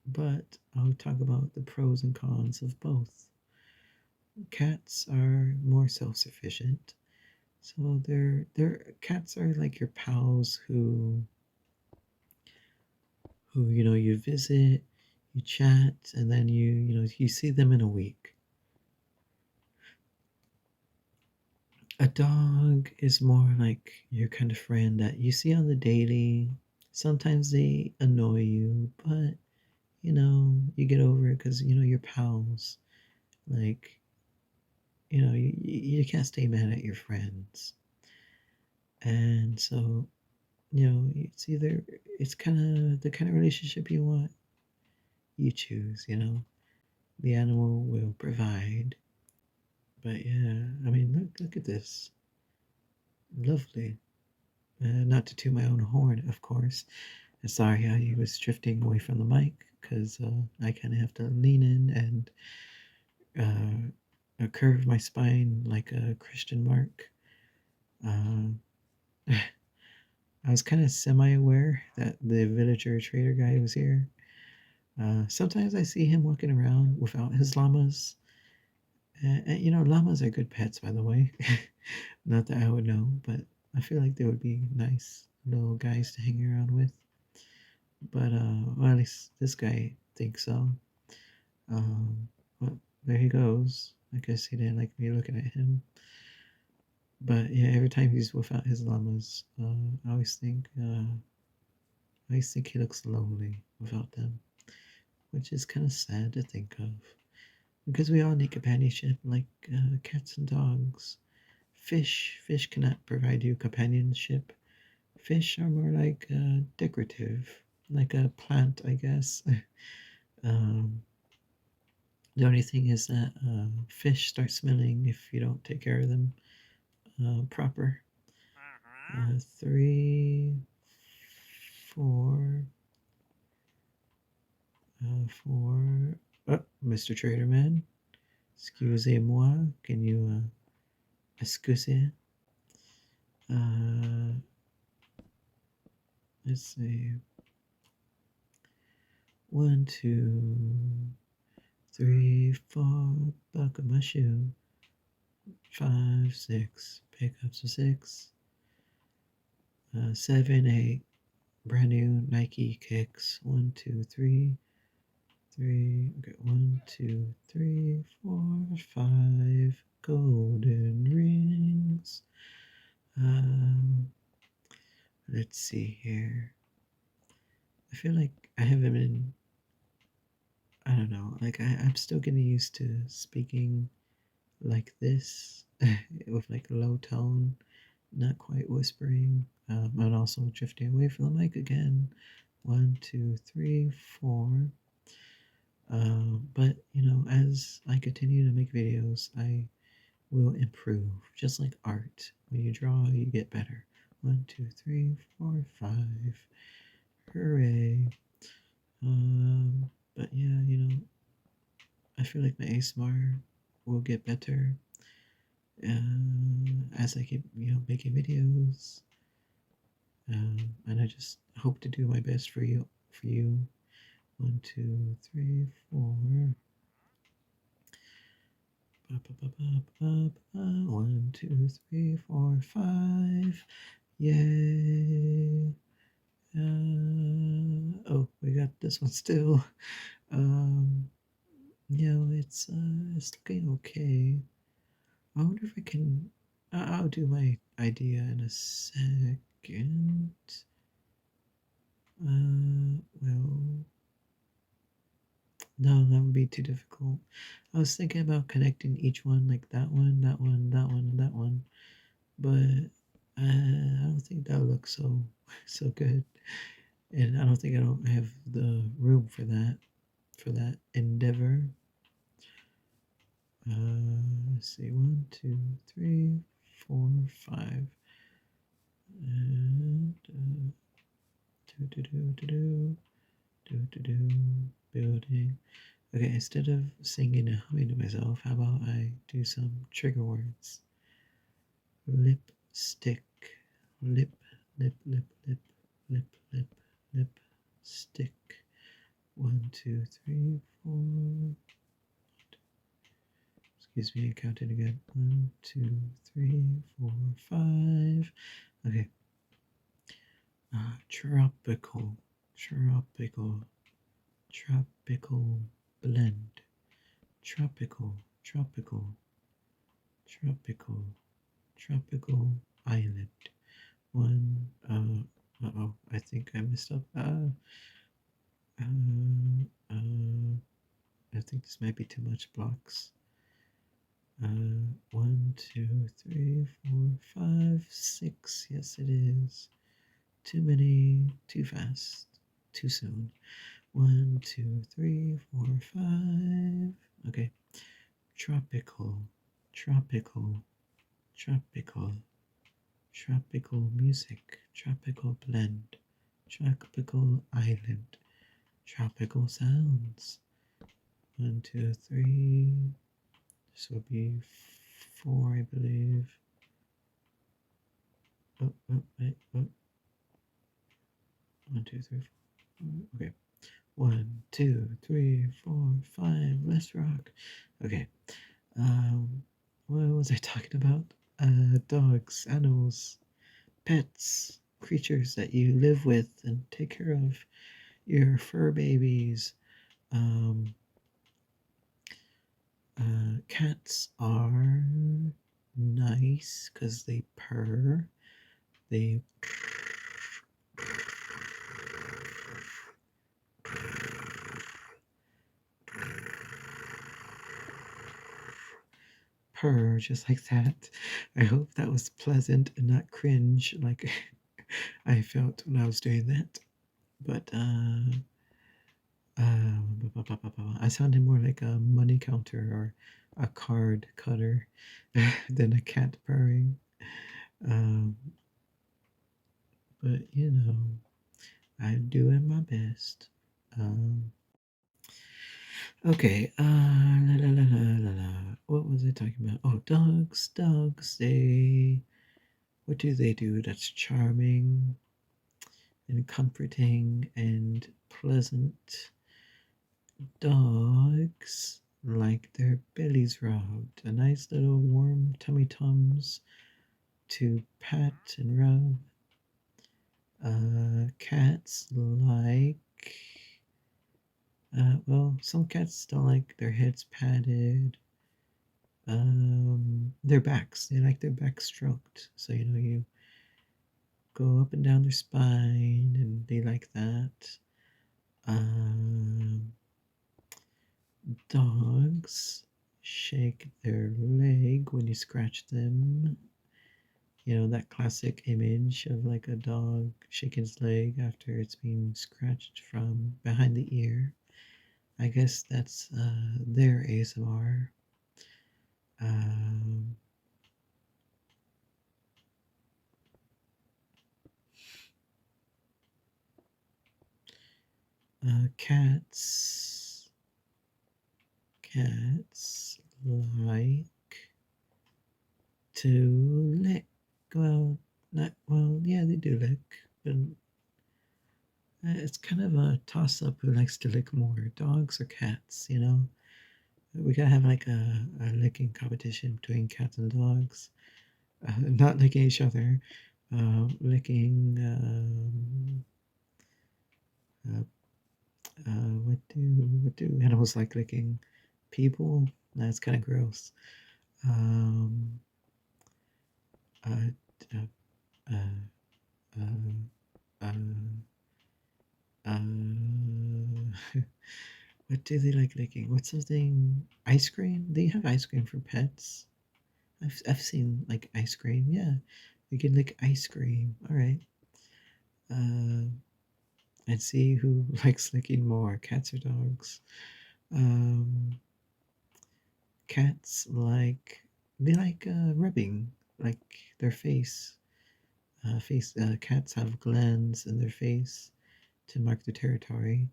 but I'll talk about the pros and cons of both. Cats are more self-sufficient, so they're cats are like your pals who you visit, you chat, and then you see them in a week. A dog is more like your kind of friend that you see on the daily. Sometimes they annoy you, but you get over it because you're pals. Like, you can't stay mad at your friends. And so, it's kind of the kind of relationship you want, you choose. The animal will provide. But yeah, I mean, look at this. Lovely. Not to toot my own horn, of course. Sorry I was drifting away from the mic because I kind of have to lean in and curve my spine like a Christian Mark. Uh, I was kind of semi-aware that the villager trader guy was here. Sometimes I see him walking around without his llamas. And llamas are good pets, by the way. Not that I would know, but I feel like they would be nice little guys to hang around with. But well, at least this guy thinks so. Well, there he goes. I guess he didn't like me looking at him. But yeah, every time he's without his llamas, I always think he looks lonely without them, which is kind of sad to think of. Because we all need companionship, like cats and dogs. Fish cannot provide you companionship. Fish are more like decorative, like a plant, I guess. um, the only thing is that fish start smelling if you don't take care of them proper. Three, four, four. Oh, Mr. Traderman, excusez-moi. Can you excuse? Uh, let's see. One, two, three, four. Buckle my shoe. 5, 6. Pick up some 6. 7, 8. Brand new Nike kicks. 1, 2, 3. 3. Okay, 1, 2, 3, 4, 5 golden rings. Let's see here. I feel like I haven't been. I don't know. Like I'm still getting used to speaking like this with like a low tone, not quite whispering. And also drifting away from the mic again. 1, 2, 3, 4. But as I continue to make videos, I will improve. Just like art, when you draw, you get better. 1, 2, 3, 4, 5. Hooray! But yeah, I feel like my ASMR will get better as I keep making videos. And I just hope to do my best for you. For you. 1, 2, 3, 4. 1, 2, 3, 4, 5. Yay! Oh, we got this one still. It's looking okay. I wonder if I can. I'll do my idea in a second. Well, no, that would be too difficult. I was thinking about connecting each one, like that one, that one, that one, and that one, but I don't think that would look so good, and I don't think I don't have the room for that endeavor. Let's see, 1, 2, 3, 4, 5, and building. Okay, instead of singing and humming to myself, how about I do some trigger words? Lipstick, lip, lip, lip, lip, lip, lip, lip, stick. 1, 2, 3, 4. Excuse me, I counted again. 1, 2, 3, 4, 5. Okay. Tropical, tropical, tropical blend. Tropical, tropical, tropical, Tropical island. One. Uh-oh, I think I messed up. I think this might be too much blocks. 1, 2, 3, 4, 5, 6. Yes, it is. Too many, too fast, too soon. 1, 2, 3, 4, 5. Okay. Tropical, tropical, tropical, tropical music, tropical blend, tropical island, tropical sounds. 1, 2, 3. This will be 4, I believe. Wait, oh. 1, 2, 3, 4. Okay. 1, 2, 3, 4, 5. Let's rock. Okay. What was I talking about? Dogs, animals, pets, creatures that you live with and take care of. Your fur babies. Um, Cats are nice because they purr. They purr just like that. I hope that was pleasant and not cringe like I felt when I was doing that. But I sounded more like a money counter or a card cutter than a cat purring. Um, but I'm doing my best. Okay. La, la, la, la, la, la. What was I talking about? Oh, dogs. Dogs. What do they do? That's charming and comforting and pleasant. Dogs like their bellies rubbed, a nice little warm tummy tums to pat and rub. Cats like, well, some cats don't like their heads patted. Their backs, they like their back stroked. So, you go up and down their spine and they like that. Um, Dogs shake their leg when you scratch them. That classic image of like a dog shaking its leg after it's being scratched from behind the ear. I guess that's their ASMR. Um, cats like to lick. Well, not well. Yeah, they do lick, but it's kind of a toss-up who likes to lick more, dogs or cats. We gotta have like a licking competition between cats and dogs. Not licking each other, licking. Uh, what do animals like licking? People? That's kind of gross. Um, uh, uh, uh, uh, uh, what do they like licking? What's something? Ice cream? They have ice cream for pets. I've seen like ice cream. Yeah, we can lick ice cream. All right. Uh, and see who likes licking more, cats or dogs. Um, Cats they like rubbing like their face. Cats have glands in their face to mark their territory,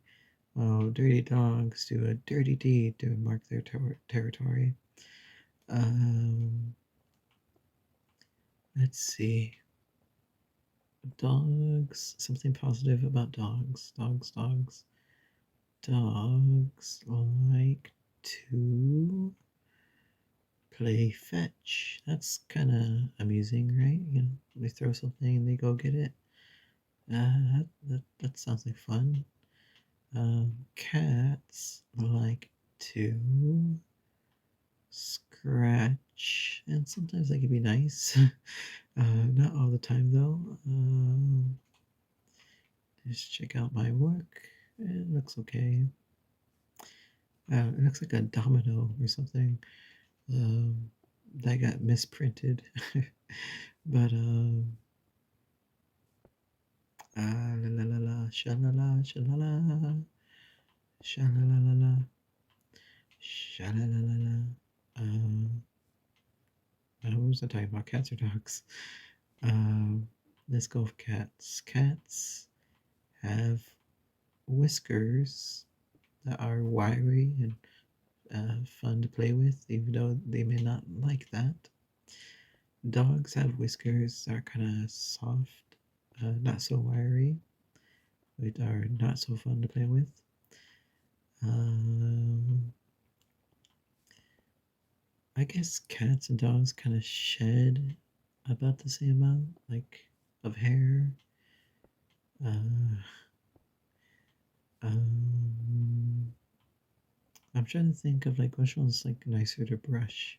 while dirty dogs do a dirty deed to mark their territory. Um, let's see. Dogs. Something positive about dogs. Dogs. Dogs like to play fetch. That's kind of amusing, right? They throw something and they go get it. That sounds like fun. Cats like to scratch and sometimes they can be nice. Not all the time though. Just check out my work. It looks okay. It looks like a domino or something um, that got misprinted. But la la la la, shalala, shalala, shalala, shalala. Um, what was I talking about? Cats or dogs? Um, let's go with cats. Cats have whiskers that are wiry and fun to play with, even though they may not like that. Dogs have whiskers that are kind of soft, not so wiry, but are not so fun to play with. Um, I guess cats and dogs kind of shed about the same amount, like of hair. Uh, um, I'm trying to think of like which one's like nicer to brush.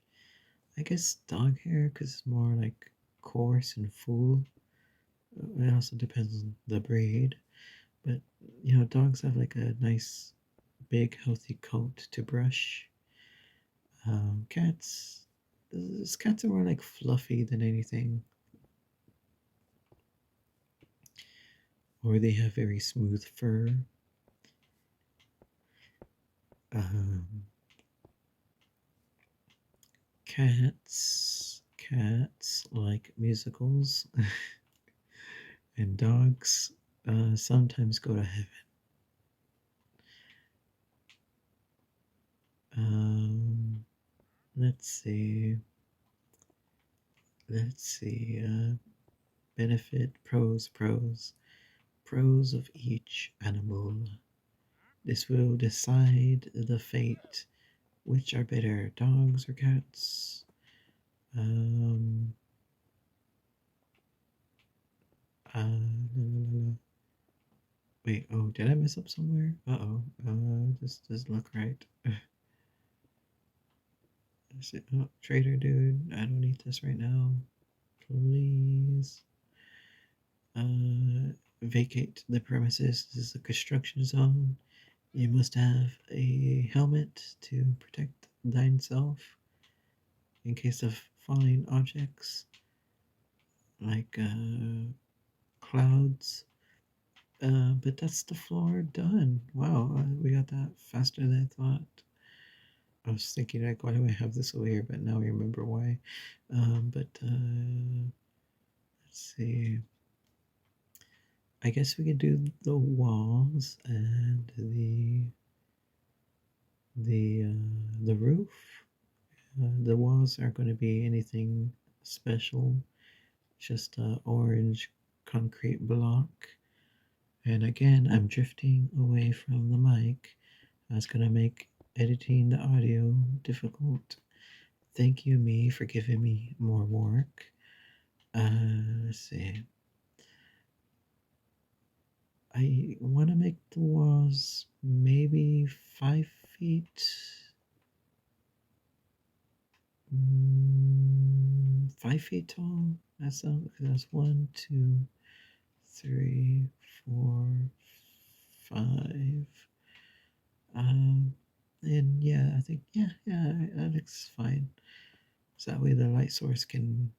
I guess dog hair because it's more like coarse and full. It also depends on the breed, but dogs have like a nice big healthy coat to brush. Cats, cats are more like fluffy than anything, or they have very smooth fur. Um, cats like musicals, and dogs sometimes go to heaven. Um, let's see. Let's see. Benefit, pros of each animal. This will decide the fate. Which are better, dogs or cats? Um, la, la, la. Wait, oh, did I mess up somewhere? Uh-oh. This doesn't look right. Oh, trader dude, I don't need this right now. Please. Vacate the premises. This is a construction zone. You must have a helmet to protect thyself in case of falling objects like clouds. But that's the floor done. Wow, we got that faster than I thought. I was thinking like, why do I have this over here? But now I remember why. But let's see. I guess we could do the walls and the roof. The walls aren't going to be anything special, just orange concrete block. And again, I'm drifting away from the mic. That's going to make editing the audio difficult. Thank you, me, for giving me more work. Let's see. I want to make the walls maybe 5 feet. 5 feet tall. That's 1, 2, 3, 4, 5. And yeah, I think yeah, that looks fine. So that way the light source can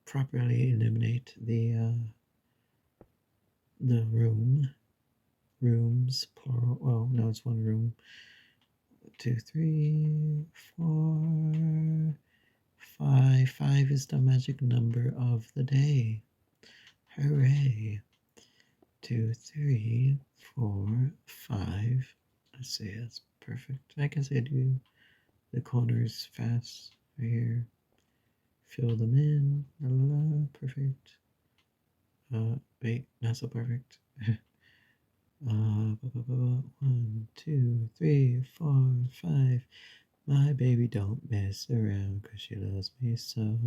properly illuminate the rooms plural. Well, no, it's one room. 2, 3, 4, 5. 5 is the magic number of the day. Hooray! 2, 3, 4, 5. Let's see, that's perfect. I guess I do the corners fast right here. Fill them in. La la la. Perfect. Wait, not so perfect. 1, 2, 3, 4, 5. My baby don't mess around 'cause she loves me so.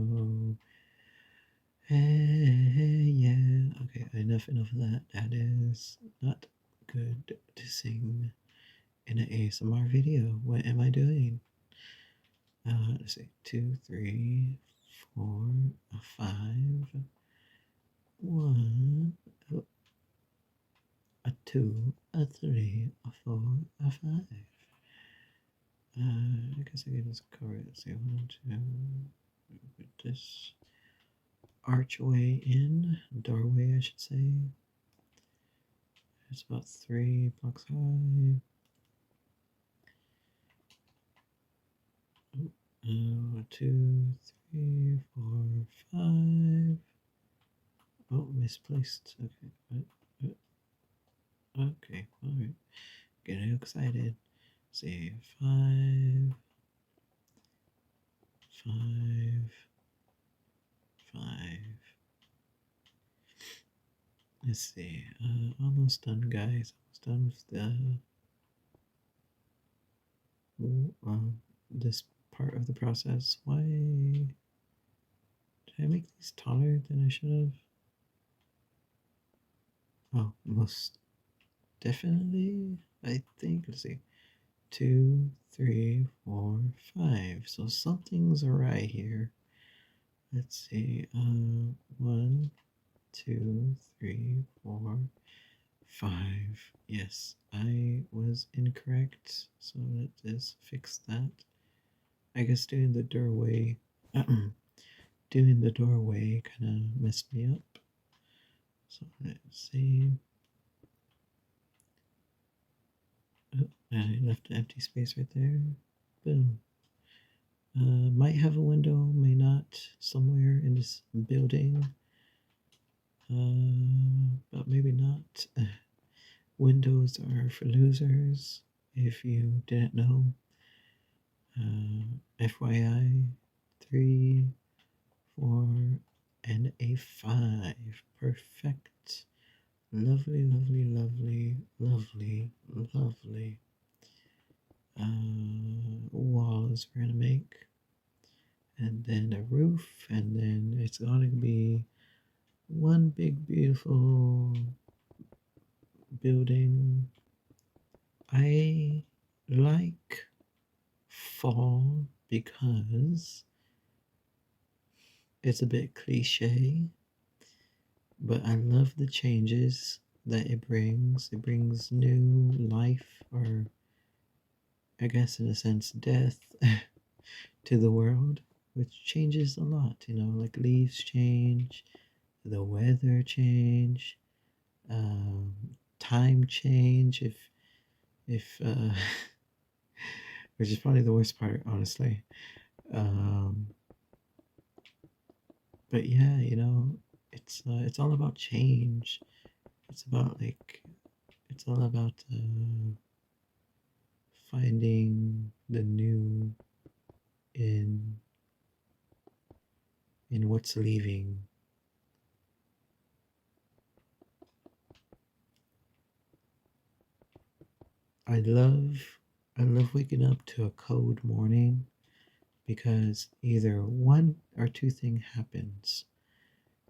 Hey, yeah. Okay, enough of that. That is not good to sing in an ASMR video. What am I doing? Let's see, 2, 3, 4, a 5, 1, a 2, a 3, a 4, a 5. I guess I can just cover it. Let's see, 1, 2, put this archway in, doorway, I should say. It's about 3 blocks high. 2, 3, 4, 5. Oh, misplaced. Okay. Okay. All right. Getting excited. See, 5, 5, 5. Let's see. Almost done, guys. Almost done with this part of the process. Why did I make these taller than I should have? Oh, most definitely. I think. Let's see. 2, 3, 4, 5. So something's awry here. Let's see. 1, 2, 3, 4, 5. Yes, I was incorrect. So let's fix that. I guess doing the doorway, doing the doorway kind of messed me up. So let's see. Oh, I left an empty space right there. Boom. Might have a window, may not, somewhere in this building. But maybe not. Windows are for losers, if you didn't know. FYI, 3, 4, and a 5. Perfect. Lovely, lovely, lovely, lovely, lovely. Walls we're gonna make. And then a roof, and then it's gonna be one big beautiful building. I like fall because it's a bit cliche, but I love the changes that it brings. It brings new life, or I guess in a sense, death to the world, which changes a lot. Like leaves change, the weather change, um, time change. If which is probably the worst part, honestly. Um, but yeah, it's all about change. It's about it's all about finding the new in what's leaving. I love I love waking up to a cold morning because either one or two things happens.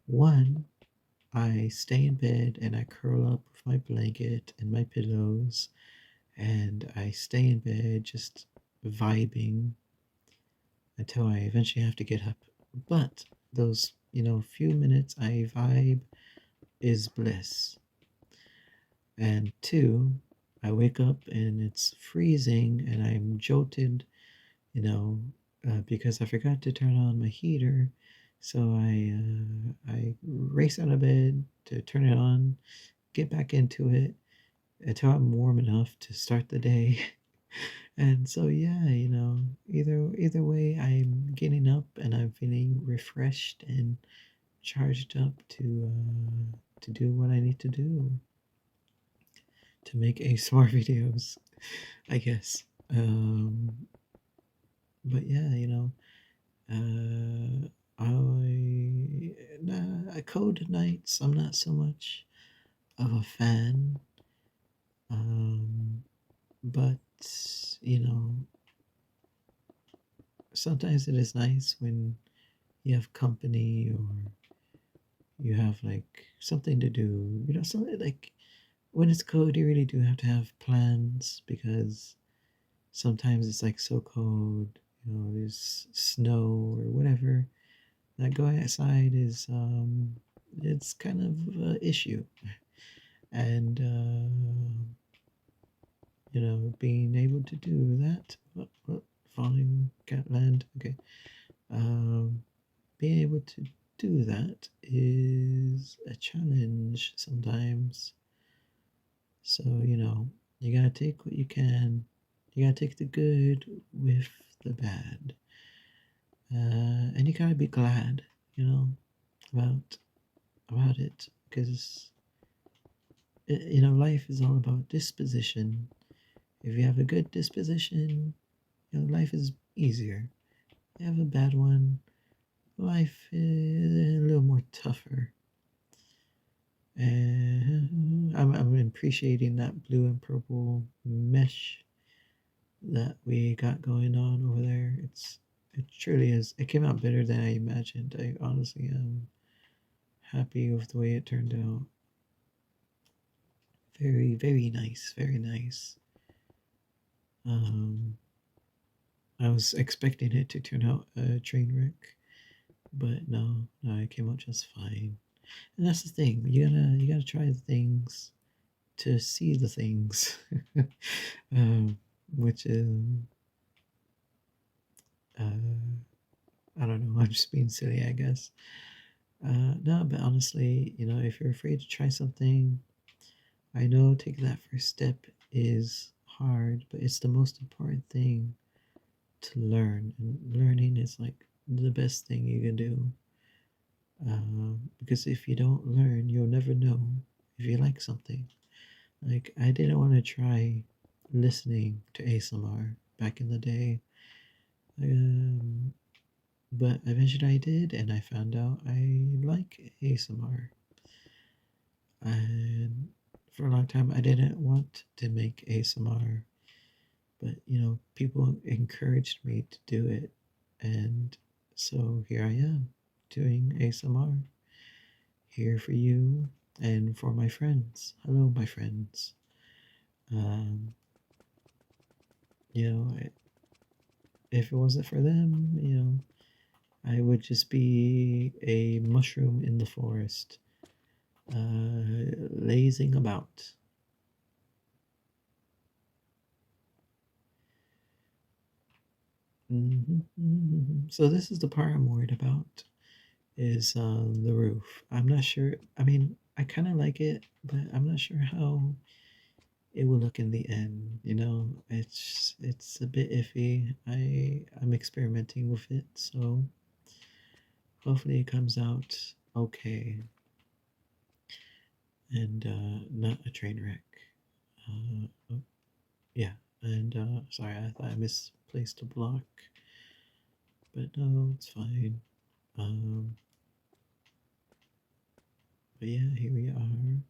One, I stay in bed and I curl up with my blanket and my pillows, and I stay in bed just vibing until I eventually have to get up. But those, few minutes I vibe is bliss. And two, I wake up and it's freezing and I'm jolted, because I forgot to turn on my heater. So I race out of bed to turn it on, get back into it until I'm warm enough to start the day. And so yeah, either way, I'm getting up and I'm feeling refreshed and charged up to do what I need to do to make ASMR videos, I guess. But yeah, cold nights. I'm not so much of a fan, but you know, sometimes it is nice when you have company or you have something to do. Something like when it's cold, you really do have to have plans because sometimes it's so cold. there's snow or whatever, that going outside is it's kind of an issue. And being able to do that, falling cat land, okay. Um, Being able to do that is a challenge sometimes. So, you gotta take what you can. You gotta take the good with the bad. And you gotta be glad, you know, about about it, because life is all about disposition. If you have a good disposition, life is easier. If you have a bad one, life is a little more tougher. And I'm appreciating that blue and purple mesh that we got going on over there. It truly is. It came out better than I imagined. I honestly am happy with the way it turned out. Very, very nice. Very nice. Um, I was expecting it to turn out a train wreck, but no, it came out just fine. And that's the thing. You gotta try the things to see the things, which is I don't know. I'm just being silly, I guess. No, but honestly, if you're afraid to try something, I know taking that first step is hard, but it's the most important thing to learn. And learning is like the best thing you can do. Because if you don't learn, you'll never know if you like something. Like, I didn't want to try listening to ASMR back in the day. Um, but eventually I did, and I found out I like ASMR. And for a long time, I didn't want to make ASMR, but people encouraged me to do it. And so here I am doing ASMR here for you and for my friends. Hello, my friends. Um, you know, if it wasn't for them, I would just be a mushroom in the forest, lazing about. So this is the part I'm worried about, is the roof. I'm not sure. I mean, I kind of like it, but I'm not sure how it will look in the end. It's a bit iffy. I'm experimenting with it, so hopefully it comes out okay and not a train wreck. Oh, yeah, and sorry, I thought I misplaced a block, but no, it's fine. Um, but yeah, here we are,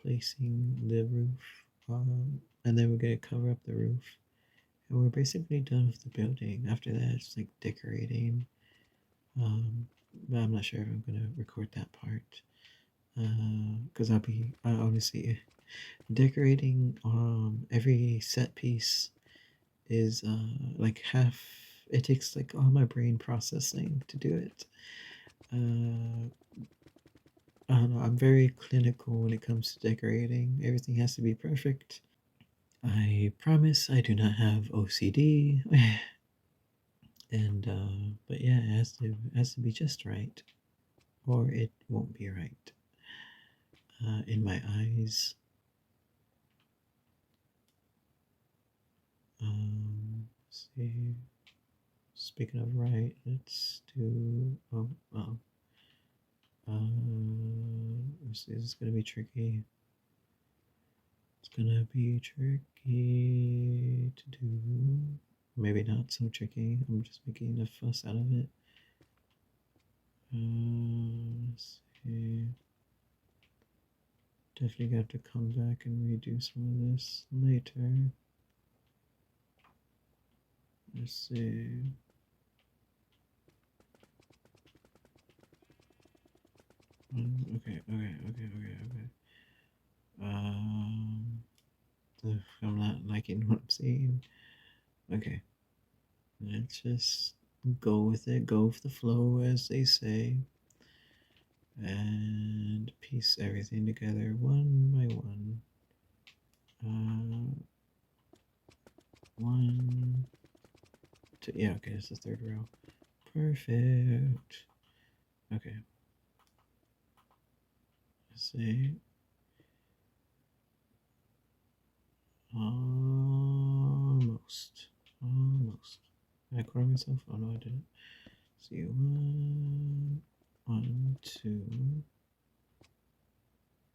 placing the roof, and then we're gonna cover up the roof, and we're basically done with the building. After that, it's like decorating. But I'm not sure if I'm gonna record that part, because I'll be obviously decorating. Every set piece is like half. It takes like all my brain processing to do it. Uh, I don't know. I'm very clinical when it comes to decorating. Everything has to be perfect. I promise I do not have OCD. And but yeah, it has to be just right, or it won't be right. In my eyes. Let's see. Speaking of right, let's do. This is gonna be tricky. It's gonna be tricky to do. Maybe not so tricky. I'm just making a fuss out of it. Let's see. Definitely got to come back and redo some of this later. Let's see. Okay. If I'm not liking what I'm seeing. Okay. Let's just go with it, go with the flow, as they say, and piece everything together one by one. Uh, one, two, yeah, okay, it's the third row. Perfect. Okay. Let's see. Almost. Almost. Did I corner myself? Oh no, I didn't. See, one, two.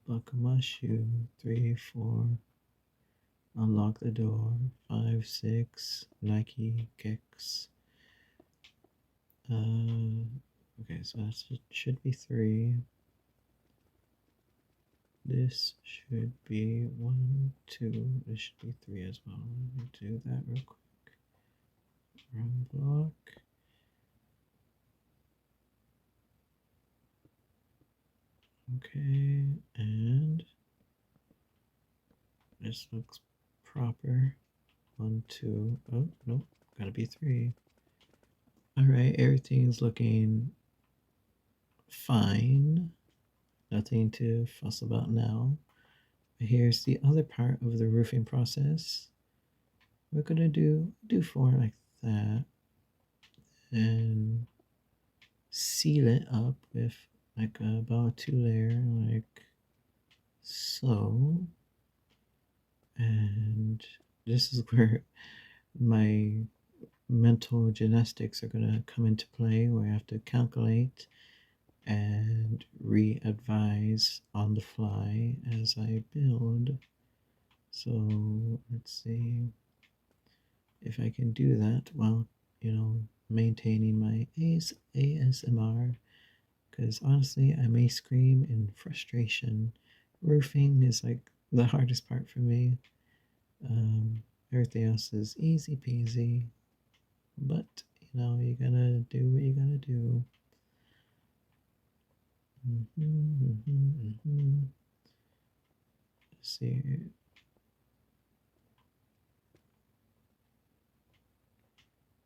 Buckle my shoe. 3, 4. Unlock the door. 5, 6. Nike kicks. Okay, so that should be 3. This should be 1, 2. This should be 3 as well. Let me do that real quick. Run block. Okay, and this looks proper. 1, 2. Oh, nope. Gotta be 3. Alright, everything's looking fine. Nothing to fuss about now. Here's the other part of the roofing process. We're gonna do 4 like that and seal it up with like about 2 layer like so. And this is where my mental gymnastics are gonna come into play, where I have to calculate and re-advise on the fly as I build. So let's see if I can do that while, maintaining my ASMR. Because honestly, I may scream in frustration. Roofing is like the hardest part for me. Everything else is easy peasy. But, you gotta do what you gotta do. Let's see.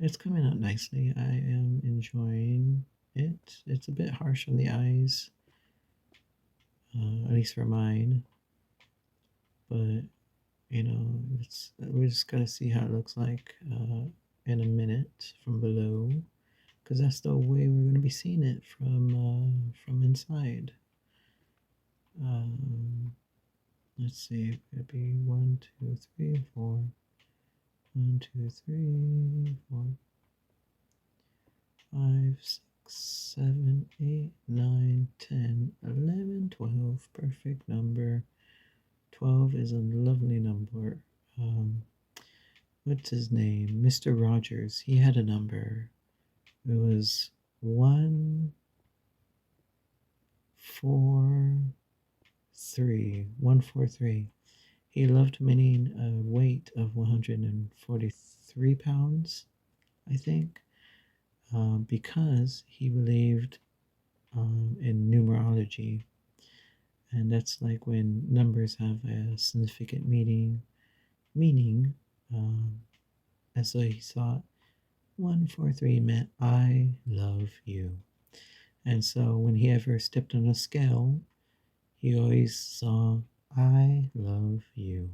It's coming out nicely. I am enjoying it. It's a bit harsh on the eyes, at least for mine. But we're just gonna see how it looks like in a minute from below, because that's the way we're gonna be seeing it from inside. Let's see. It'd be 1, 2, 3, 4. 1, 2, 3, 4. 5, 6, 7, 8, 9, 10, 11, 12. Perfect number. 12 is a lovely number. What's his name? Mr. Rogers. He had a number. It was 1, 4, 3. 1, 4, 3. He loved meaning a weight of 143 pounds, I think. Because he believed in numerology, and that's like when numbers have a significant meaning. And so he thought 143 meant I love you. And so when he ever stepped on a scale, he always saw I love you.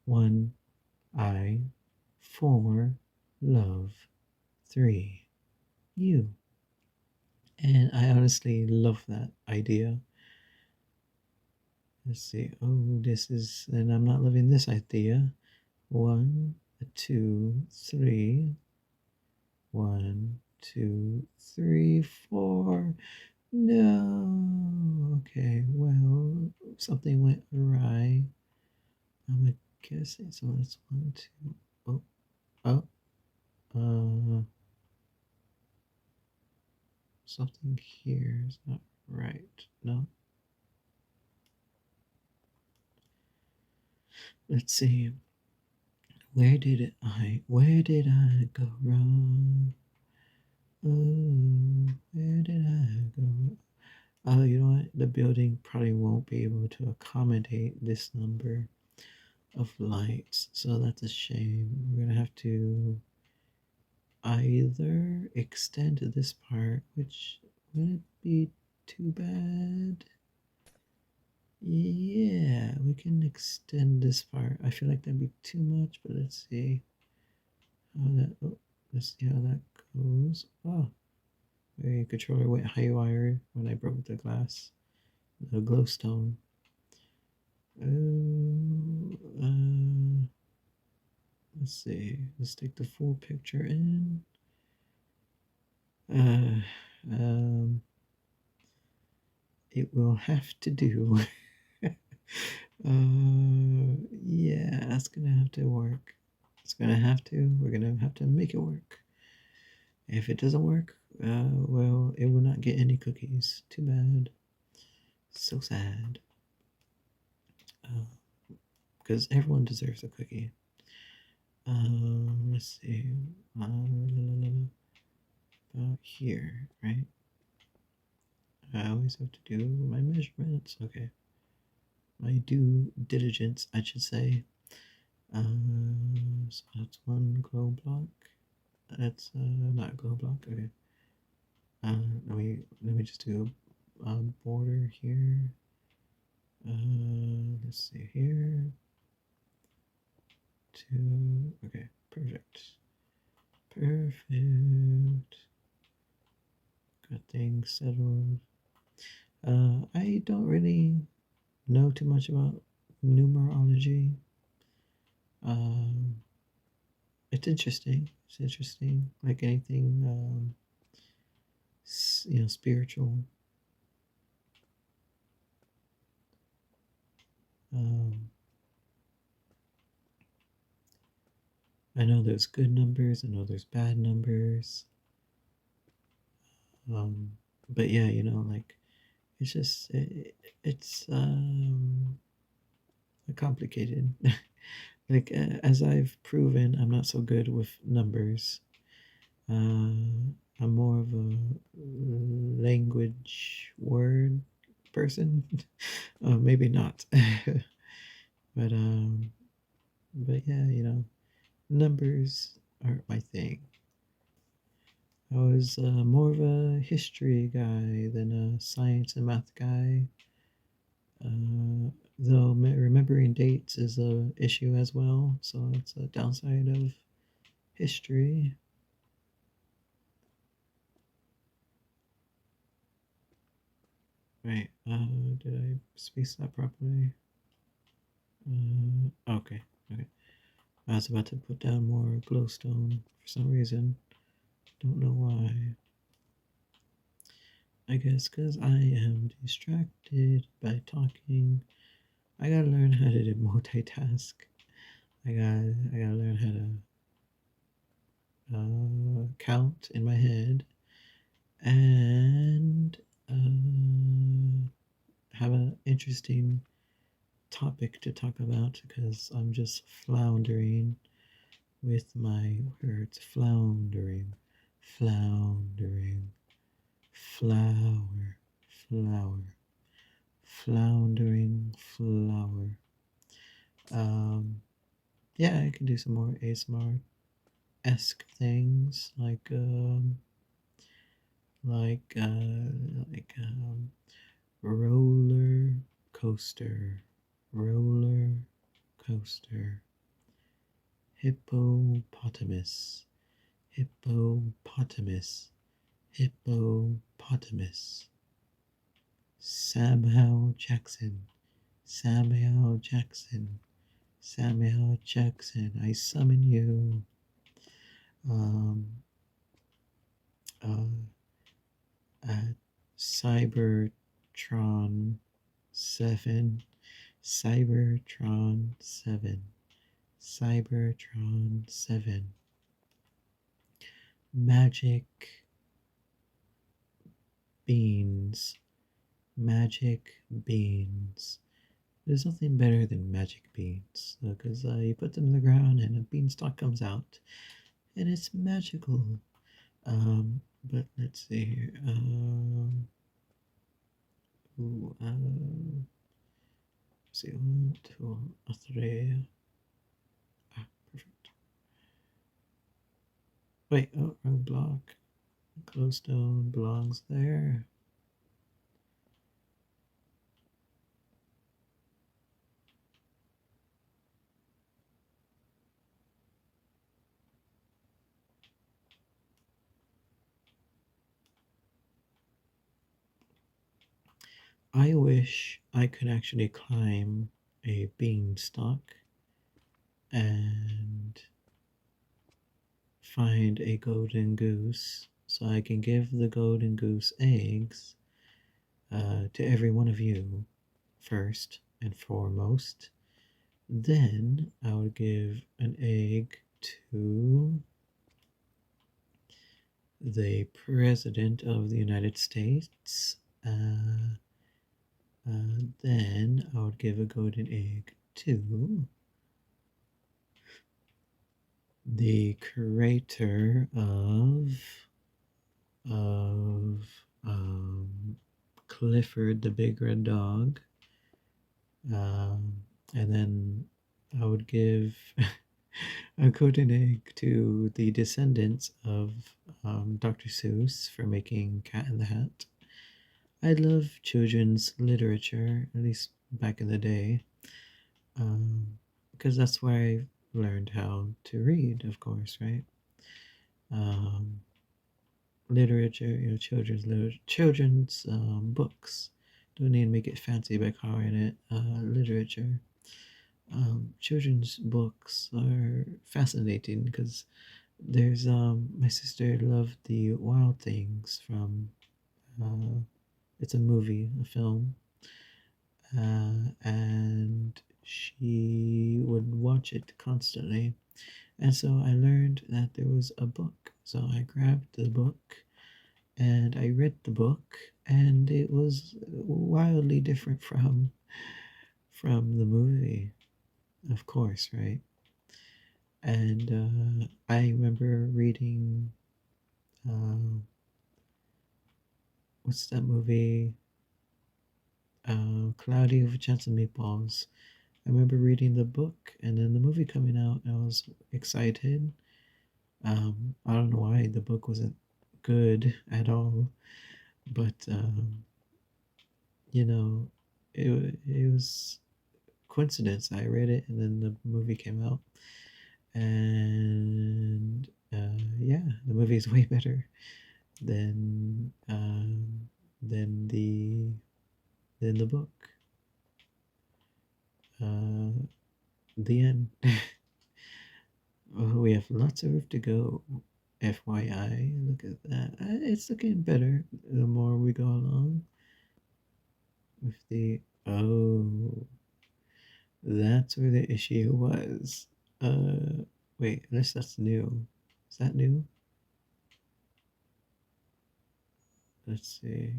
1 I, 4 love, 3 you. And I honestly love that idea. Let's see. Oh, this is, and I'm not loving this idea. 1, 2, 3. 1, 2, 3, 4. No. Okay, well, something went awry. I'm guessing. So that's 1, 2. Oh, something here is not right. No. Let's see. Where did I go wrong? Oh, where did I go wrong? Oh, you know what? The building probably won't be able to accommodate this number of lights, so that's a shame. We're gonna have to either extend this part, which wouldn't be too bad. Yeah, we can extend this part. I feel like that'd be too much, but let's see how that. Oh, let's see how that goes. Oh, the controller went haywire when I broke the glass, the glowstone. Let's see. Let's take the full picture in. Uh, um, it will have to do. Yeah, that's gonna have to work. It's gonna have to. We're gonna have to make it work. If it doesn't work, well, it will not get any cookies. Too bad. So sad. Because everyone deserves a cookie. Let's see. About here, right? I always have to do my measurements. Okay. My due diligence, I should say. So that's one glow block. That's not a glow block. Okay. Let me just do a border here. Let's see here. Two. Okay. Perfect. Perfect. Got things settled. I don't really know too much about numerology. Um, it's interesting. It's interesting, like anything, spiritual. Um, I know there's good numbers. I know there's bad numbers. Um, but yeah, like it's just it's complicated. Like as I've proven, I'm not so good with numbers. I'm more of a language word person. Maybe not, but yeah, numbers aren't my thing. I was more of a history guy than a science and math guy. Though remembering dates is a issue as well, so it's a downside of history. Right. Did I space that properly? Okay. Okay. I was about to put down more glowstone for some reason. Don't know why. I guess because I am distracted by talking. I gotta learn how to do multitask. I gotta learn how to count in my head and have an interesting topic to talk about because I'm just floundering with my words. Floundering, floundering, flower, flower, floundering, flower. Yeah, I can do some more ASMR esque things like roller coaster, roller coaster, hippopotamus, hippopotamus, hippopotamus, Samuel Jackson, Samuel Jackson, Samuel Jackson, I summon you. Um, uh, at Cybertron 7, Cybertron 7, Cybertron 7, Magic Beans, Magic Beans. There's nothing better than magic beans because you put them in the ground and a beanstalk comes out and it's magical. But let's see here. Ooh, see, 1, 2, 3. Ah, perfect. Wait, oh, wrong block. Glowstone belongs there. I wish I could actually climb a beanstalk and find a golden goose so I can give the golden goose eggs to every one of you first and foremost. Then I would give an egg to the President of the United States. Then I would give a golden egg to the creator of Clifford the Big Red Dog. And then I would give a golden egg to the descendants of Dr. Seuss for making Cat in the Hat. I love children's literature, at least back in the day, because that's where I learned how to read, of course, right? Um, Literature, children's books. Don't need to make it fancy by calling it literature. Children's books are fascinating because there's my sister loved the Wild Things from it's a movie, a film, and she would watch it constantly. And so I learned that there was a book. So I grabbed the book and I read the book, and it was wildly different from the movie, of course, right? And I remember reading what's that movie? Cloudy with a Chance of Meatballs. I remember reading the book and then the movie coming out. I was excited. I don't know why the book wasn't good at all, but you know, it was coincidence. I read it and then the movie came out, and yeah, the movie is way better than than the book. Uh, the end. Oh, we have lots of room to go. FYI, look at that. It's looking better the more we go along with the. Oh, that's where the issue was. Wait, unless that's new. Is that new? Let's see.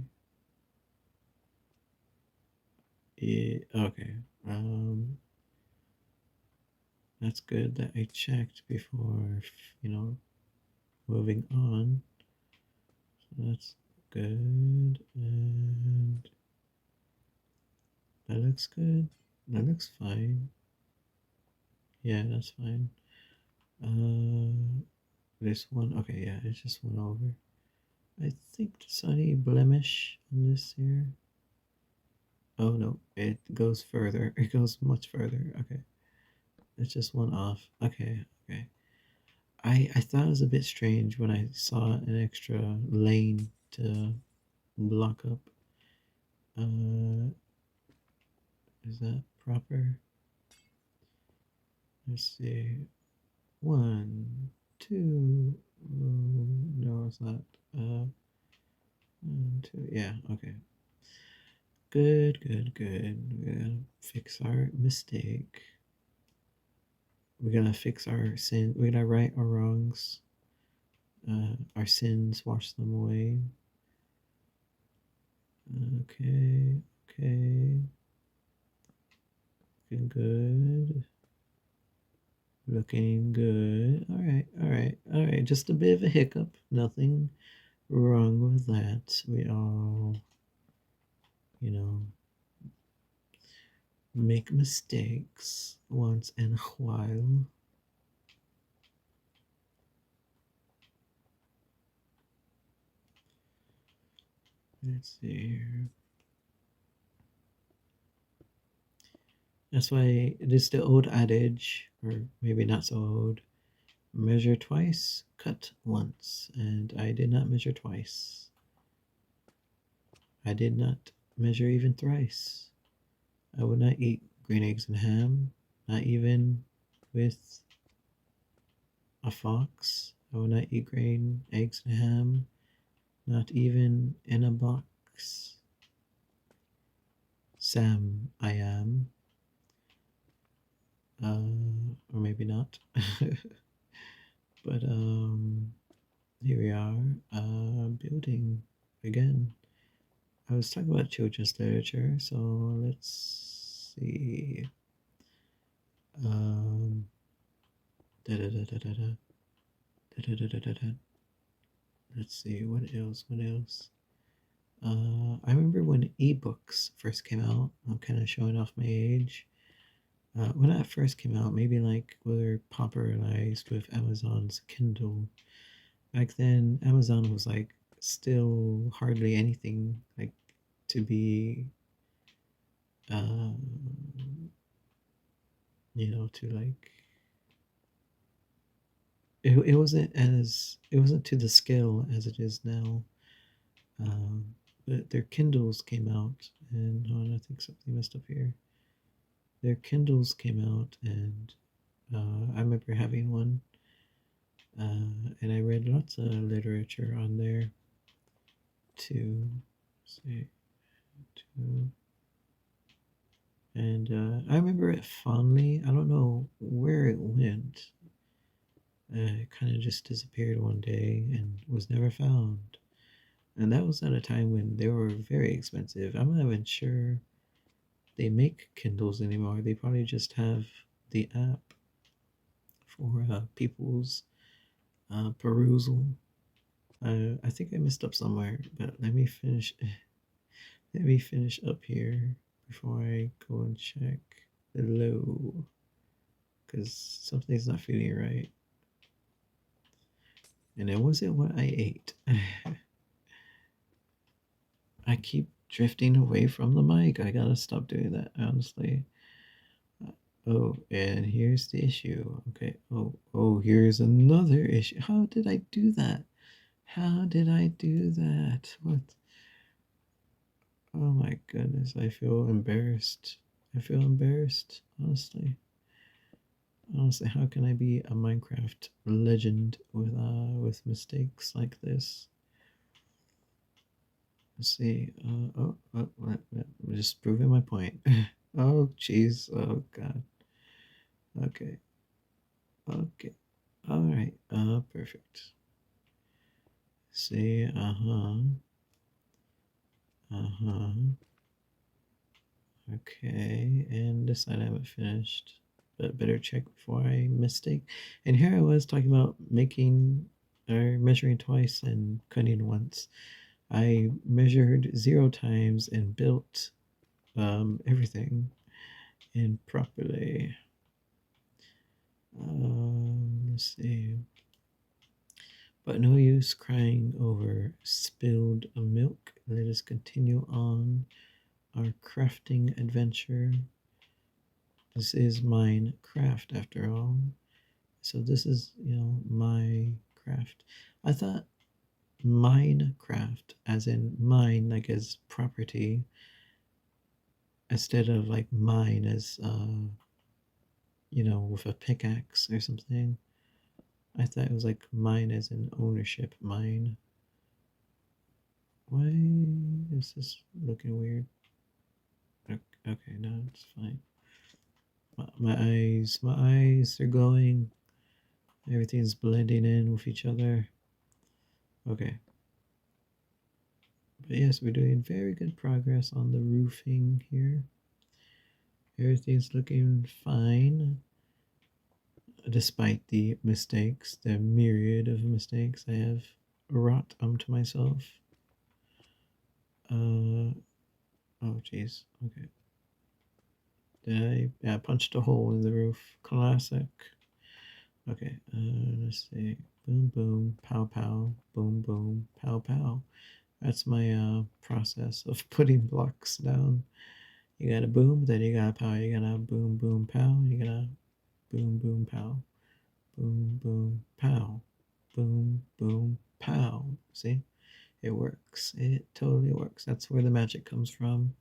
Yeah, okay. That's good that I checked before, you know, moving on. So that's good, and that looks good. That looks fine. Yeah, that's fine. This one, okay, yeah, it's just one over. I think there's any blemish on this here. Oh no, it goes further. It goes much further. Okay, it's just one off. Okay, okay. I thought it was a bit strange when I saw an extra lane to block up. Uh, is that proper? Let's see. One, two. Oh, no, it's not. One, two. Yeah. Okay. Good. Good. Good. We're gonna fix our mistake. We're gonna fix our sin. We're gonna right our wrongs. Our sins. Wash them away. Okay. Okay. Looking good. Looking good. All right. All right. All right. Just a bit of a hiccup. Nothing wrong with that. We all, you know, make mistakes once in a while. Let's see here. That's why it is the old adage, or maybe not so old, measure twice, cut once. And I did not measure twice. I did not measure even thrice. I would not eat green eggs and ham, not even with a fox. I would not eat green eggs and ham, not even in a box. Sam, I am. Or maybe not. But here we are, building again. I was talking about children's literature, so let's see. Da da da da da da da da da da da. Let's see what else. What else? I remember when ebooks first came out. I'm kind of showing off my age. When that first came out, maybe like were popularized with Amazon's Kindle. Back then, Amazon was like still hardly anything like to be, um, to like it wasn't to the scale as it is now. Um, but their Kindles came out, and hold on, I think something messed up here. Their Kindles came out, and I remember having one, and I read lots of literature on there too. See, too. And I remember it fondly. I don't know where it went. It kind of just disappeared one day and was never found. And that was at a time when they were very expensive. I'm not even sure they make Kindles anymore. They probably just have the app for people's perusal. I think I messed up somewhere, but let me finish. Let me finish up here before I go and check below, because something's not feeling right. And it wasn't what I ate. I keep drifting away from the mic. I gotta stop doing that, honestly. Oh, and here's the issue. Okay. Oh, here's another issue. How did I do that? How did I do that? What? Oh my goodness, I feel embarrassed. I feel embarrassed, honestly. Honestly, how can I be a Minecraft legend with mistakes like this? Let's see. I'm just proving my point. Oh, jeez. Oh, God. Okay. Okay. All right. Perfect. See. Okay. And this side I haven't finished, but better check before I mistake. And here I was talking about making or measuring twice and cutting once. I measured 0 times and built everything improperly. Let's see. But no use crying over spilled milk. Let us continue on our crafting adventure. This is Minecraft after all. So this is, my craft. I thought Minecraft, as in mine, like as property, instead of like mine as, with a pickaxe or something. I thought it was like mine as in ownership, mine. Why is this looking weird? Okay, no, it's fine. My eyes are going. Everything's blending in with each other. Okay. But yes, we're doing very good progress on the roofing here. Everything's looking fine. Despite the mistakes, the myriad of mistakes I have wrought unto myself. Oh jeez. Okay. Did I punched a hole in the roof? Classic. Okay, let's see. Boom, boom, pow, pow, boom, boom, pow, pow. That's my process of putting blocks down. You gotta boom, then you gotta pow. You gotta boom, boom, pow. You gotta boom, boom, pow. Boom, boom, pow. Boom, boom, pow. See? It works. It totally works. That's where the magic comes from.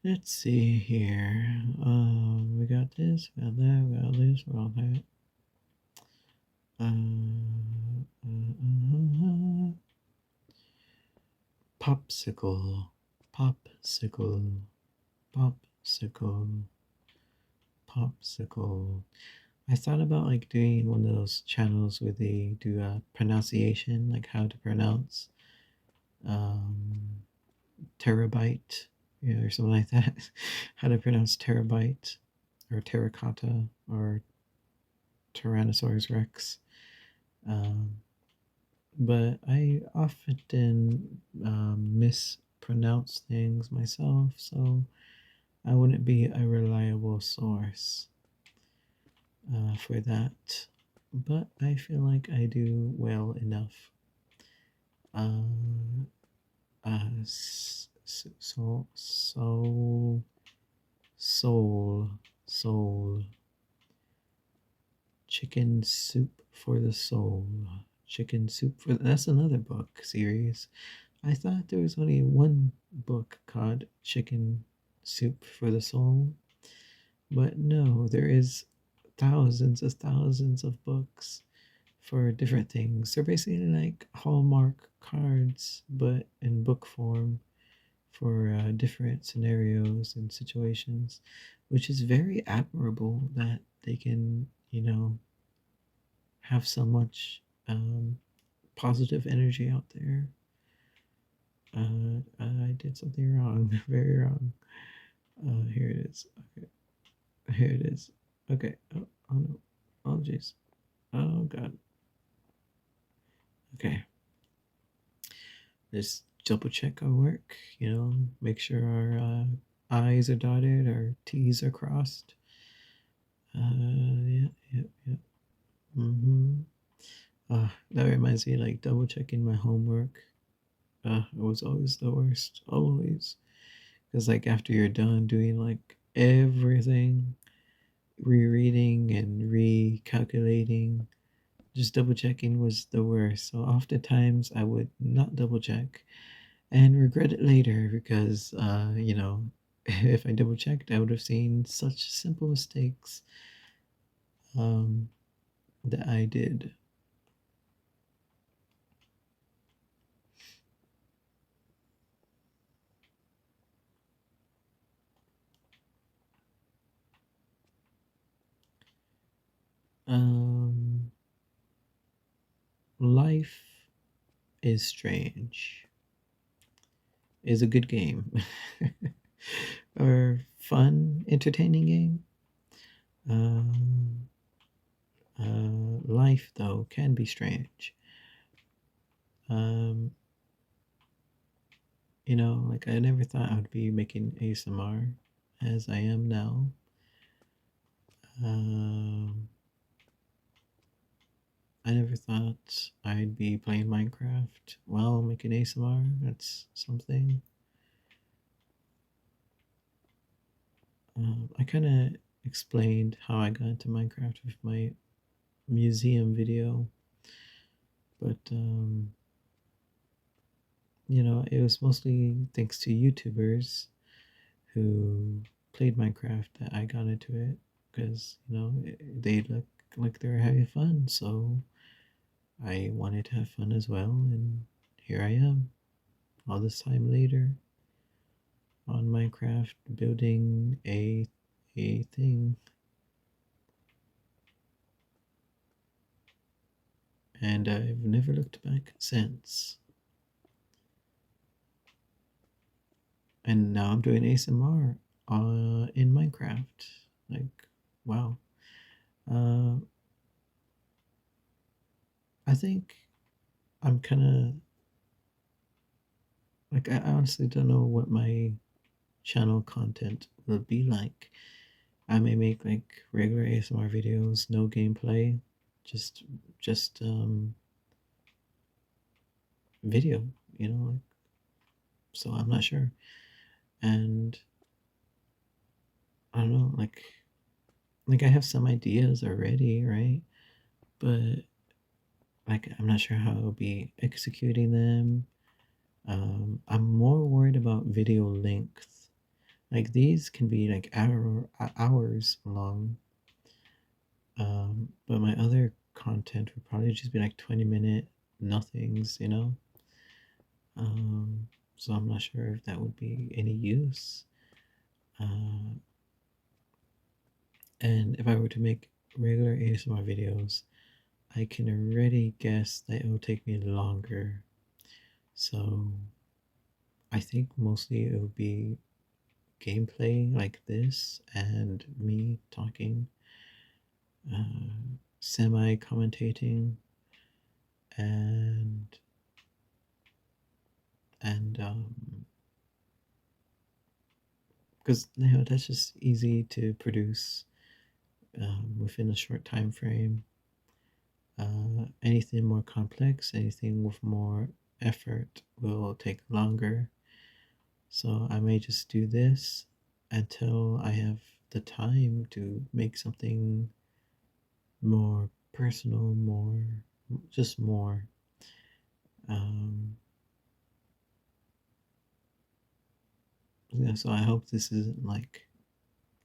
Let's see here. We got this, we got that, we got this, we got that. Popsicle, popsicle, popsicle, popsicle. I thought about like doing one of those channels where they do a pronunciation, like how to pronounce um, terabyte, or something like that. How to pronounce terabyte or terracotta or Tyrannosaurus Rex. Um, but I often mispronounce things myself, so I wouldn't be a reliable source for that. But I feel like I do well enough. Um, soul, soul, chicken soup for the soul. Chicken soup for that's another book series. I thought there was only one book called Chicken Soup for the Soul, but no, there is thousands of books for different things. They're basically like Hallmark cards, but in book form for different scenarios and situations, which is very admirable that they can, have so much positive energy out there. I did something wrong, very wrong. Here it is. Okay, here it is. Okay. Oh no. Oh jeez. Oh god. Okay. Just double check our work. Make sure our I's are dotted, our T's are crossed. Yeah, yeah, yeah. That reminds me, like double checking my homework. It was always the worst. Always. Because like after you're done doing like everything, rereading and recalculating, just double checking was the worst. So oftentimes I would not double check and regret it later because, if I double checked, I would have seen such simple mistakes um, that I did. Um, Life is Strange is a good game. Or fun, entertaining game. Um, Life, though, can be strange. Um, like I never thought I would be making ASMR as I am now. Um, I never thought I'd be playing Minecraft while making ASMR. That's something. I kind of explained how I got into Minecraft with my museum video, but it was mostly thanks to YouTubers who played Minecraft that I got into it because they look like they're having fun, so I wanted to have fun as well, and here I am, all this time later, on Minecraft building a thing, and I've never looked back since. And now I'm doing ASMR in Minecraft. Like, wow. Uh, I think I'm kind of like I honestly don't know what my channel content will be like. I may make like regular ASMR videos, no gameplay, just just video, you know. So I'm not sure, and I don't know, like I have some ideas already, right? But like I'm not sure how I'll be executing them. I'm more worried about video length. Like these can be like hours long. But my other content would probably just be like 20-minute nothings, you know? Um, so I'm not sure if that would be any use. Uh, and if I were to make regular ASMR videos, I can already guess that it will take me longer. So I think mostly it would be gameplay like this and me talking, semi commentating, and and because you know that's just easy to produce within a short time frame. Anything more complex, anything with more effort will take longer. So I may just do this until I have the time to make something more personal, more, just more. Um, yeah, so I hope this isn't like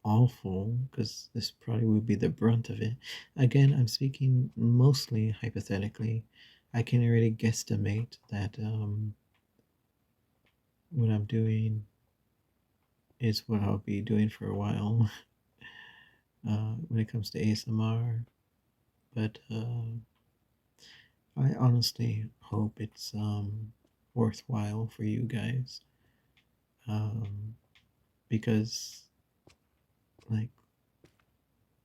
awful because this probably would be the brunt of it. Again, I'm speaking mostly hypothetically. I can already guesstimate that what I'm doing is what I'll be doing for a while when it comes to ASMR. But I honestly hope it's worthwhile for you guys um, because, like,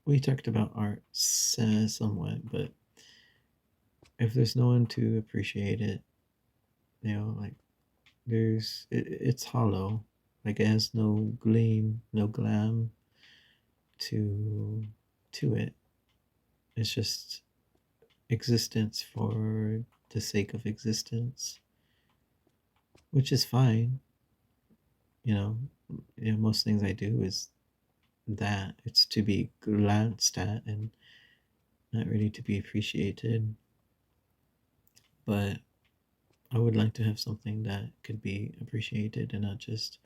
we talked about art somewhat, but if there's no one to appreciate it, you know, like it's hollow, like it has no gleam, no glam to it. It's just existence for the sake of existence, which is fine. You know, most things I do is that it's to be glanced at and not really to be appreciated. But I would like to have something that could be appreciated and not just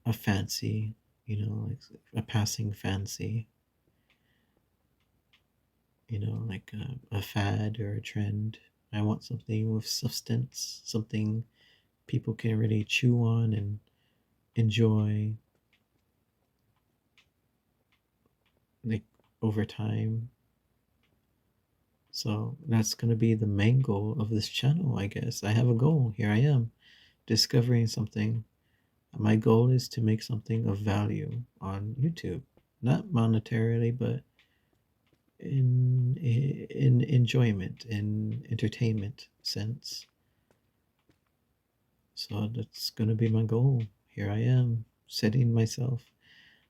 a fancy, like a passing fancy, like a fad or a trend. I want something with substance, something people can really chew on and enjoy, like over time. So that's going to be the main goal of this channel, I guess. I have a goal. Here I am, discovering something. My goal is to make something of value on YouTube, not monetarily, but in enjoyment, in entertainment sense. So that's going to be my goal. Here I am, setting myself.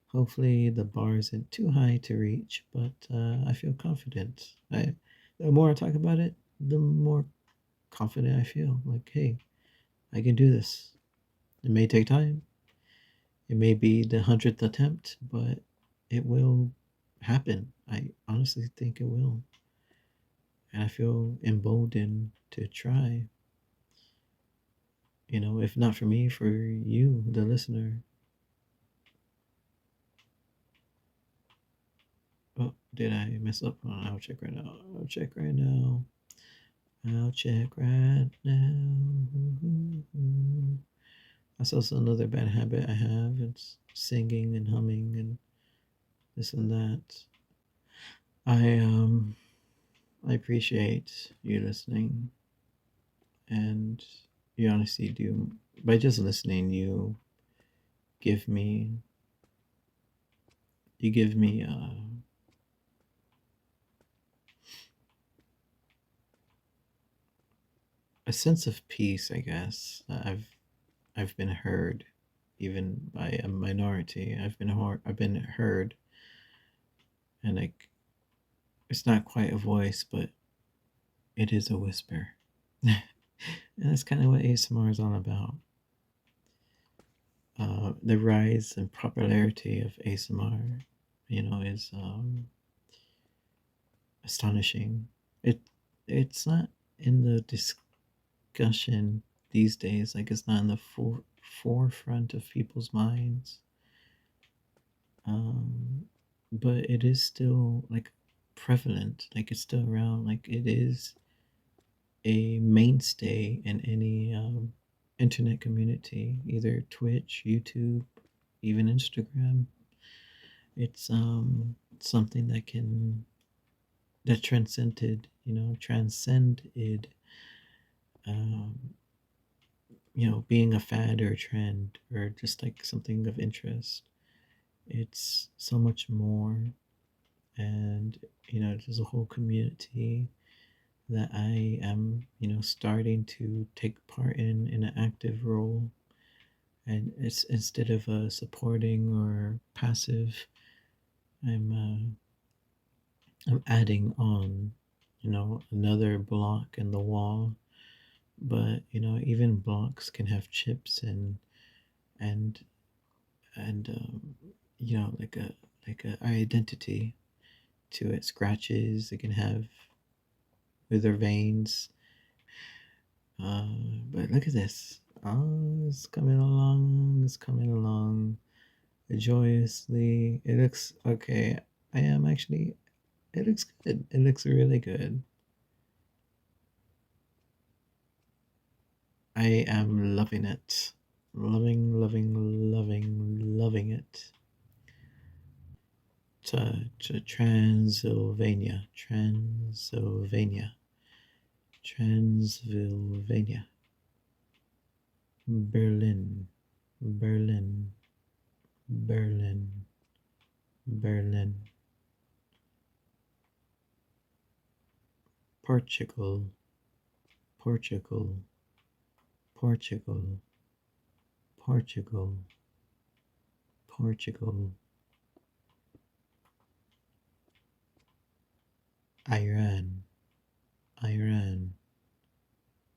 Hopefully the bar isn't too high to reach, but I feel confident. The more I talk about it, the more confident I feel. Like, hey, I can do this. It may take time. It may be the 100th attempt, but it will happen. I honestly think it will. And I feel emboldened to try. If not for me, for you, the listener. Oh, did I mess up? Oh, I'll check right now. I'll check right now. I'll check right now. That's also another bad habit I have. It's singing and humming and this and that. I I appreciate you listening, and you honestly do. By just listening, give me you give me a sense of peace, I guess. I've been heard, even by a minority. I've been heard, and like It's not quite a voice, but it is a whisper. And that's kind of what ASMR is all about. The rise and popularity of ASMR, is astonishing. It it's not in the discussion these days. Like it's not in the forefront of people's minds. Um, but it is still like prevalent. Like it's still around. Like it is a mainstay in any internet community, either Twitch, YouTube, even Instagram. It's something that transcended um, being a fad or a trend or just like something of interest. It's so much more, and there's a whole community that I am, starting to take part in an active role. And it's instead of supporting or passive, I'm I'm adding on, another block in the wall. But even blocks can have chips and and like a identity to it. Scratches. It can have with their veins. But look at this. Oh, it's coming along. It's coming along joyously. It looks okay. I am actually. It looks good. It looks really good. I am loving it. Loving, loving, loving, loving it. To Transylvania. Transylvania. Transylvania. Berlin. Berlin. Berlin. Berlin. Portugal. Portugal. Portugal. Portugal. Portugal. Iran. Iran.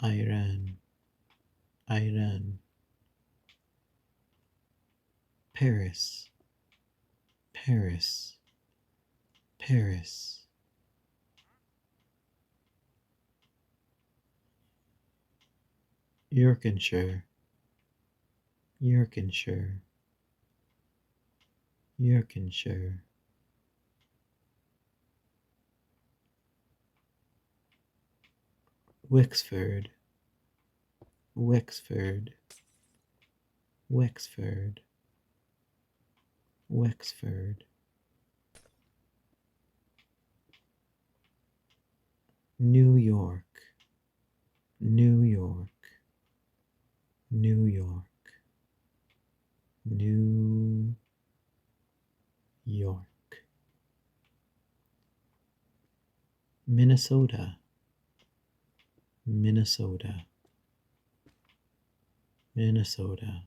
Iran. Iran. Paris. Paris. Paris. Yorkshire. Yorkshire. Yorkshire. Wexford. Wexford. Wexford. Wexford. New York. New York. New York. New York. Minnesota. Minnesota. Minnesota.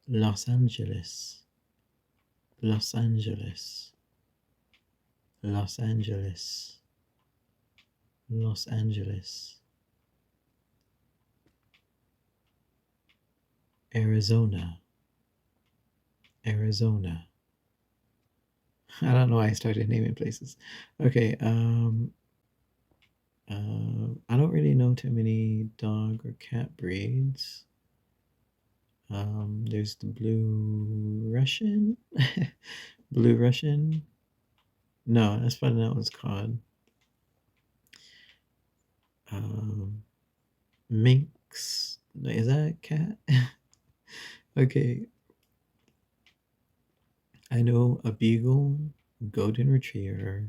Los Angeles. Los Angeles. Los Angeles. Los Angeles. Arizona. Arizona. I don't know why I started naming places. Okay, I don't really know too many dog or cat breeds. There's the blue Russian. Blue Russian. No, that's probably not what it's called. Um, Minx. Is that a cat? Okay, I know a beagle, golden retriever.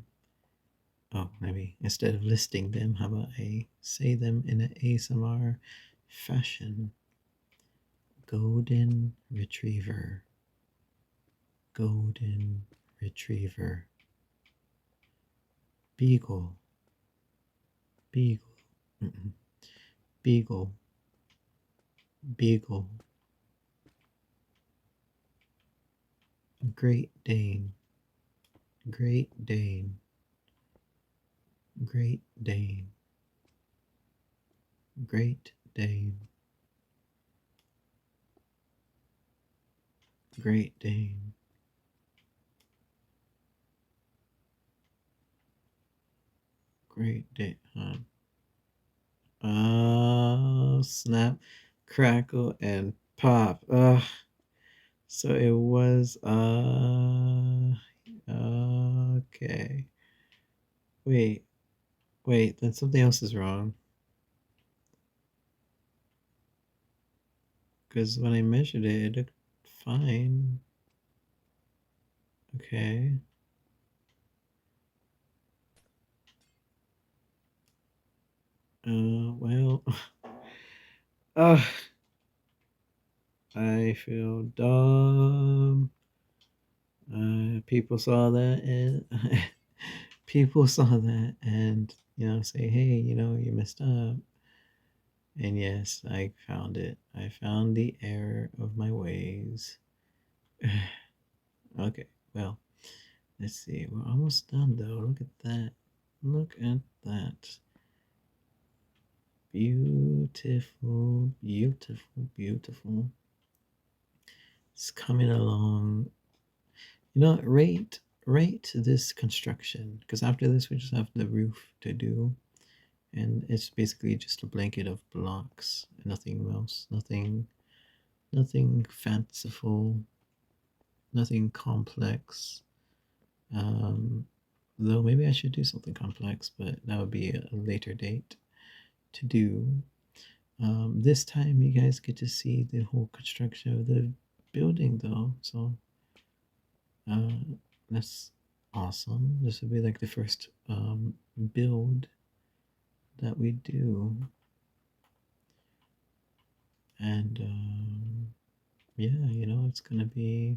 Oh, maybe instead of listing them, how about I say them in an ASMR fashion? Golden retriever. Golden retriever. Beagle. Beagle. Mm-mm. Beagle. Beagle. Great Dane. Great Dane. Great Dane. Great Dane. Great Dane. Great Dane. Snap, crackle, and pop. So it was okay. Wait, wait, then something else is wrong. Because when I measured it, it looked fine. Okay. Well, uh, I feel dumb. People saw that and people saw that and say, hey, you messed up. And yes, I found it. I found the error of my ways. Okay, well, let's see. We're almost done though. Look at that. Look at that. Beautiful, beautiful, beautiful. It's coming along. Rate this construction because after this we just have the roof to do, and it's basically just a blanket of blocks, nothing else, nothing fanciful, nothing complex. Um, though maybe I should do something complex, but that would be a later date to do. This time you guys get to see the whole construction of the building though, so uh, that's awesome. This would be like the first build that we do, and yeah, it's gonna be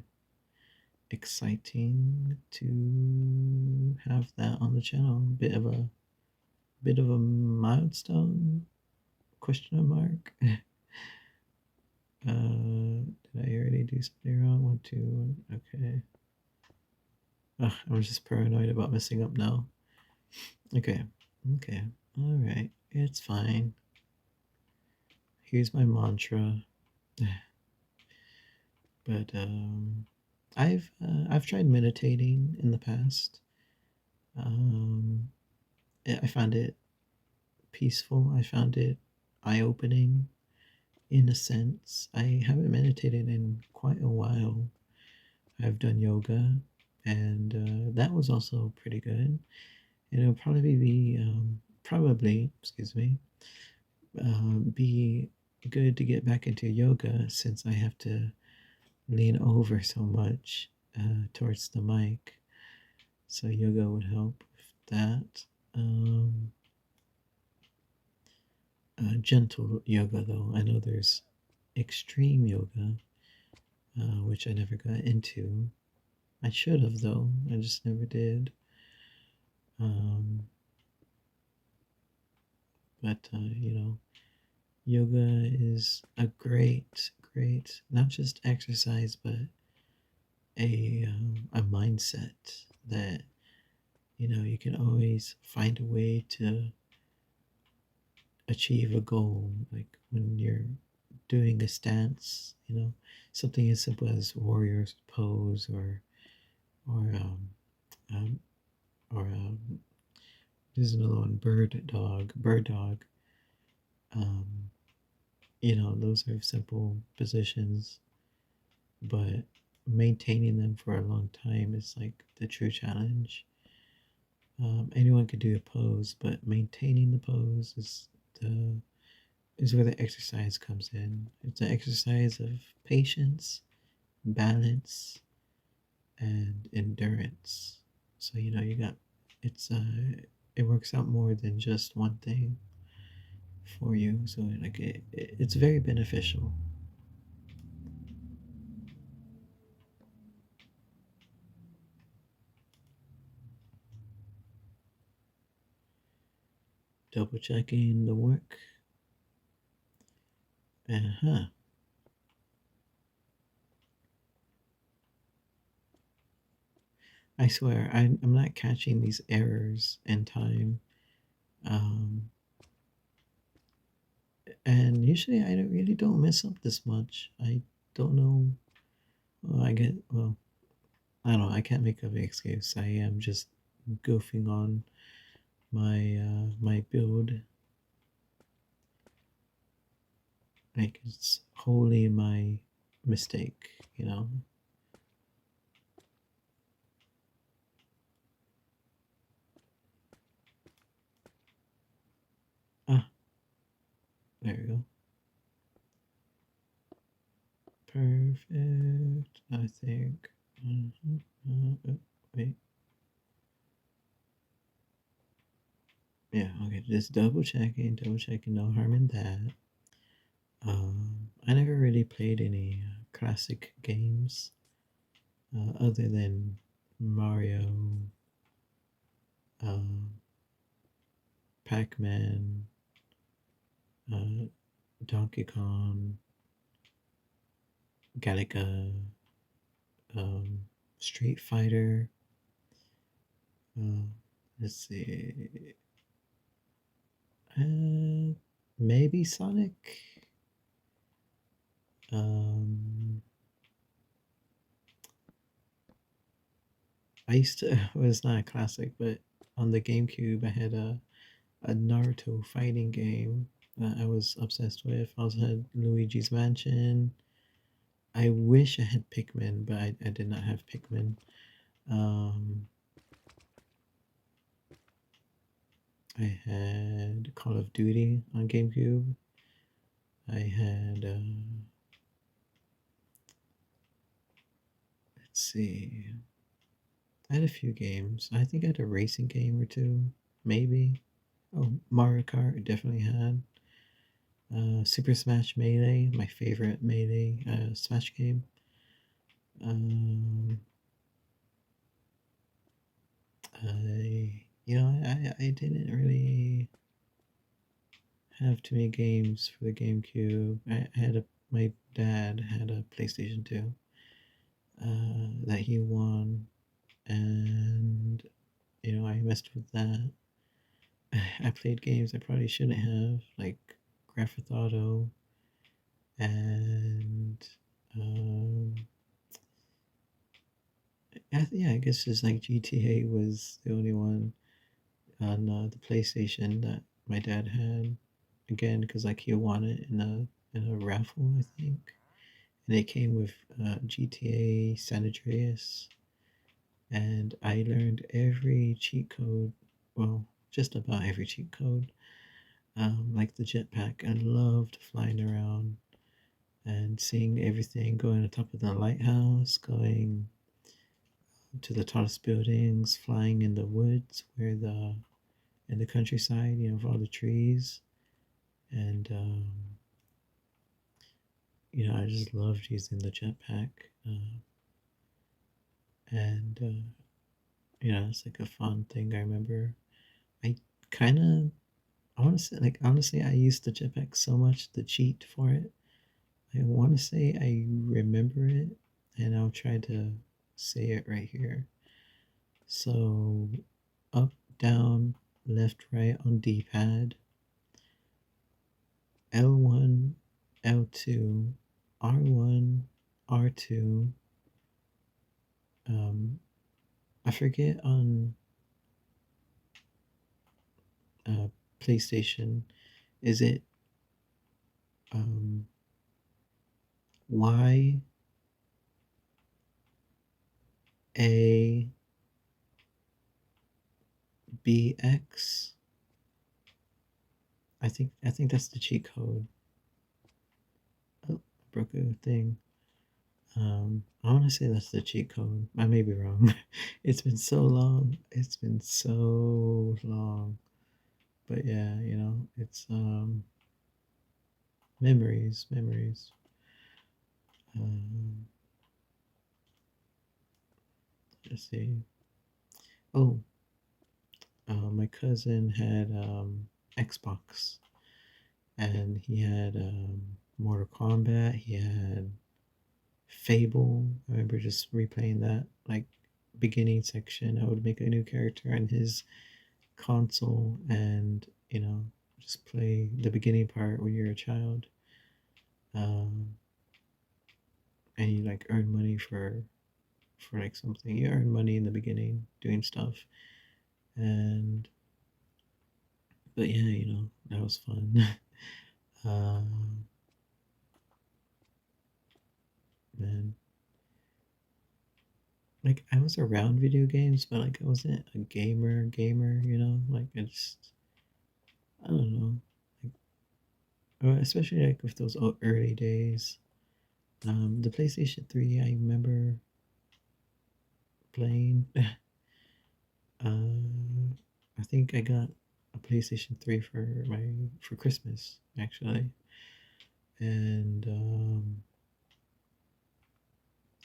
exciting to have that on the channel. Bit of a milestone, question mark. Did I already do something wrong? 1, 2, 1. Okay. Ugh, I'm just paranoid about messing up now. Okay. Okay. All right. It's fine. Here's my mantra. But I've tried meditating in the past. Um, I found it peaceful. I found it eye-opening in a sense. I haven't meditated in quite a while. I've done yoga, and that was also pretty good. And it'll probably, excuse me, be good to get back into yoga since I have to lean over so much towards the mic. So yoga would help with that. Gentle yoga, though. I know there's extreme yoga, which I never got into. I should have, though. I just never did. Um, but yoga is a great, not just exercise, but a mindset that you can always find a way to achieve a goal. Like when you're doing a stance, something as simple as warrior's pose or um, or there's another one, bird dog. Um, those are simple positions, but maintaining them for a long time is like the true challenge. Anyone could do a pose, but maintaining the pose is where the exercise comes in. It's an exercise of patience, balance, and endurance. So you got it works out more than just one thing for you. So like it's very beneficial. Double checking the work. Uh-huh. I swear, I'm not catching these errors in time. Um, and usually I don't really don't mess up this much. I don't know. Well, I don't know. I can't make up an excuse. I am just goofing on my build. Like it's wholly my mistake, you know. Ah, there we go. Perfect. I think. Wait. Yeah. Okay. Just double checking. Double checking. No harm in that. I never really played any classic games other than Mario, um, Pac-Man, uh, Donkey Kong, Galaga, um, Street Fighter. Uh, let's see. Uh, maybe Sonic. Um, I used to. Well, it's not a classic, but on the GameCube, I had a Naruto fighting game that I was obsessed with. I also had Luigi's Mansion. I wish I had Pikmin, but I did not have Pikmin. Um, I had Call of Duty on GameCube. I had, let's see, I had a few games. I think I had a racing game or two, maybe. Oh, Mario Kart, I definitely had. Super Smash Melee, my favorite Melee Smash game. Um, I didn't really have too many games for the GameCube. My dad had a PlayStation 2 that he won, and I messed with that. I played games I probably shouldn't have, like Grand Theft Auto, and um, yeah, I guess just like GTA was the only one on the PlayStation that my dad had. Again, because like he won it in a raffle, I think, and it came with GTA San Andreas, and I learned every cheat code. Well, just about every cheat code. Like the jetpack. I loved flying around and seeing everything, going on top of the lighthouse, going to the tallest buildings, flying in the woods where in the countryside, with all the trees. And, I just loved using the jetpack. And, it's like a fun thing. I remember I kind of, I want to say, like, honestly, I used the jetpack so much to cheat for it. I want to say I remember it, and I'll try to say it right here. So, up, down, left, right on D pad, L1, L2, R1, R2. Um, I forget on uh, PlayStation, is it um, Y, A, B, X? I think that's the cheat code. Oh, broke a thing. I want to say that's the cheat code. I may be wrong. It's been so long. It's been so long. But yeah, it's memories, memories. Um, let's see. Oh, my cousin had Xbox, and he had Mortal Kombat. He had Fable. I remember just replaying that like beginning section, I would make a new character on his console and, just play the beginning part when you're a child. Um, and you like earn money for like something. You earn money in the beginning doing stuff. And but yeah, that was fun. um, man, like I was around video games, but like I wasn't a gamer. Like I just I don't know. Like especially like with those early days. The PlayStation 3, I remember playing. I think I got a PlayStation 3 for Christmas actually, and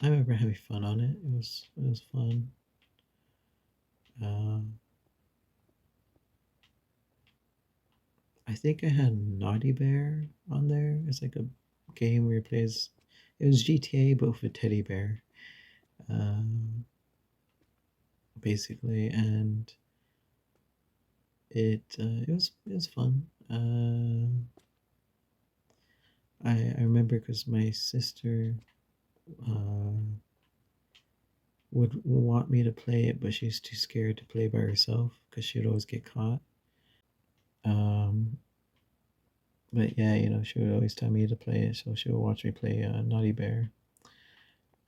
I remember having fun on it. It was fun. Um, I think I had Naughty Bear on there. It's like a game where you play as. It was GTA but with a teddy bear, um, basically, and it was fun. I remember because my sister uh, would want me to play it, but she's too scared to play by herself because she'd always get caught. Um, but yeah, she would always tell me to play it, so she would watch me play Naughty Bear.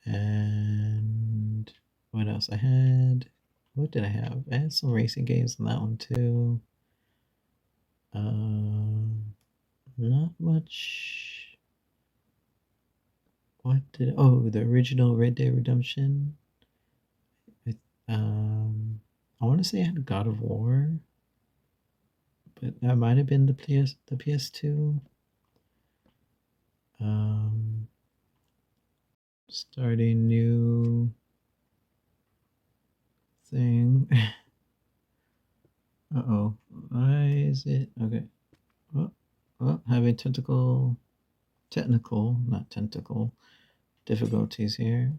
And what else? I had. What did I have? I had some racing games on that one too. Um, Not much. What did? Oh, the original Red Dead Redemption. It, I want to say I had God of War, but that might have been the PS2. Um, Starting new thing. Uh-oh. Why is it? Okay. Oh, having technical, not tentacle, difficulties here.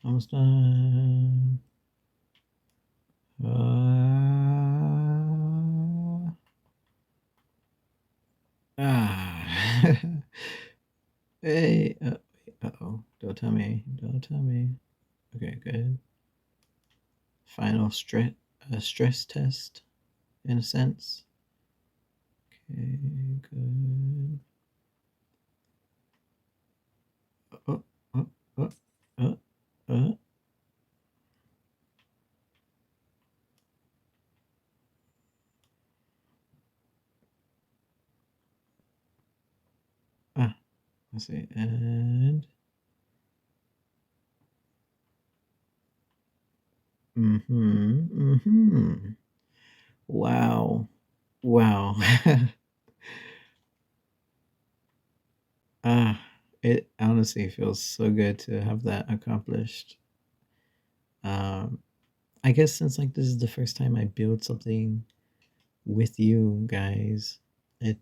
Almost done. Ah. Hey. Uh-oh. Don't tell me. Don't tell me. Okay, good. Final stress test, in a sense. Okay, good. Oh, oh, oh, oh, oh. Ah, let's see. And wow. Wow. Ah, it honestly feels so good to have that accomplished. Um, I guess since like this is the first time I build something with you guys, it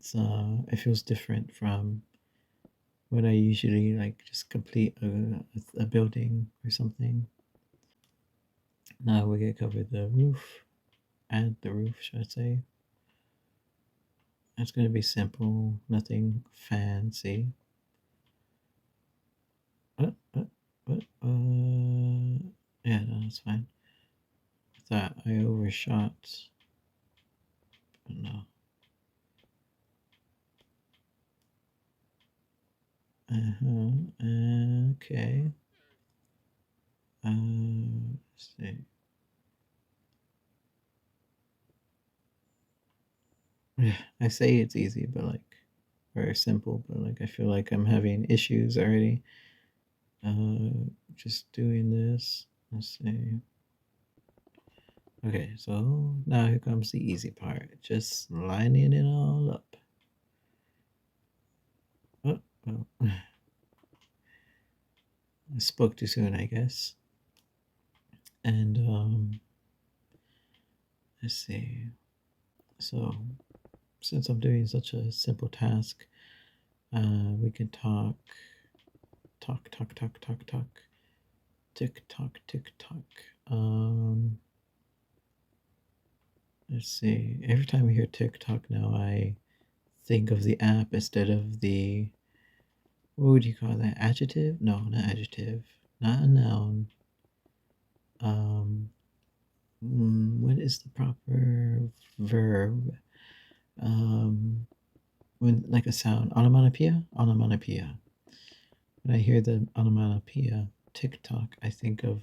feels different from what I usually like just complete a building or something. Now we get cover the roof, add the roof, should I say? It's gonna be simple, nothing fancy. Uh, uh, yeah, no, that's fine. I thought I overshot, but no. Okay. Let's see. Yeah, I say it's easy, but like very simple, but like I feel like I'm having issues already. Just doing this. Let's see. Okay, so now here comes the easy part. Just lining it all up. Oh, well, I spoke too soon, I guess. And let's see. So since I'm doing such a simple task, we can talk, tick tock, tick tock. Let's see. Every time I hear TikTok now, I think of the app instead of the, what would you call that? Adjective? No, not adjective. Not a noun. Um, what is the proper verb? Um, when like a sound, onomatopoeia, onomatopoeia. When I hear the onomatopoeia, TikTok, I think of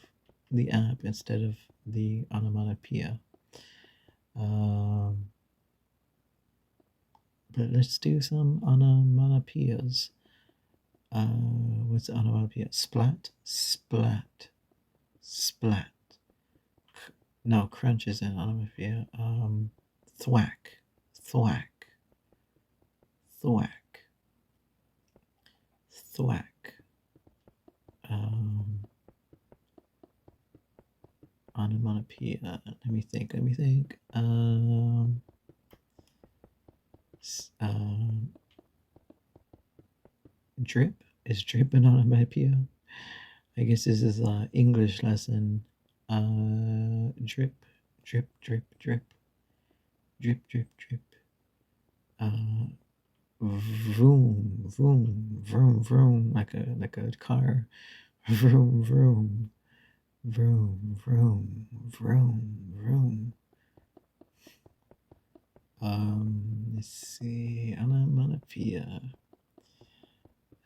the app instead of the onomatopoeia. Um, but let's do some onomatopoeias. What's the onomatopoeia? Splat, splat, splat. No, crunch is an onomatopoeia. Thwack, thwack, thwack, thwack. Um, onomatopoeia. Let me think. Let me think. Um, drip is drip an onomatopoeia? I guess this is a English lesson. Drip, drip, drip, drip, drip, drip, drip. Uh, vroom, vroom, vroom, vroom, like a car. Vroom, vroom, vroom, vroom, vroom, vroom. Let's see. Onomatopoeia.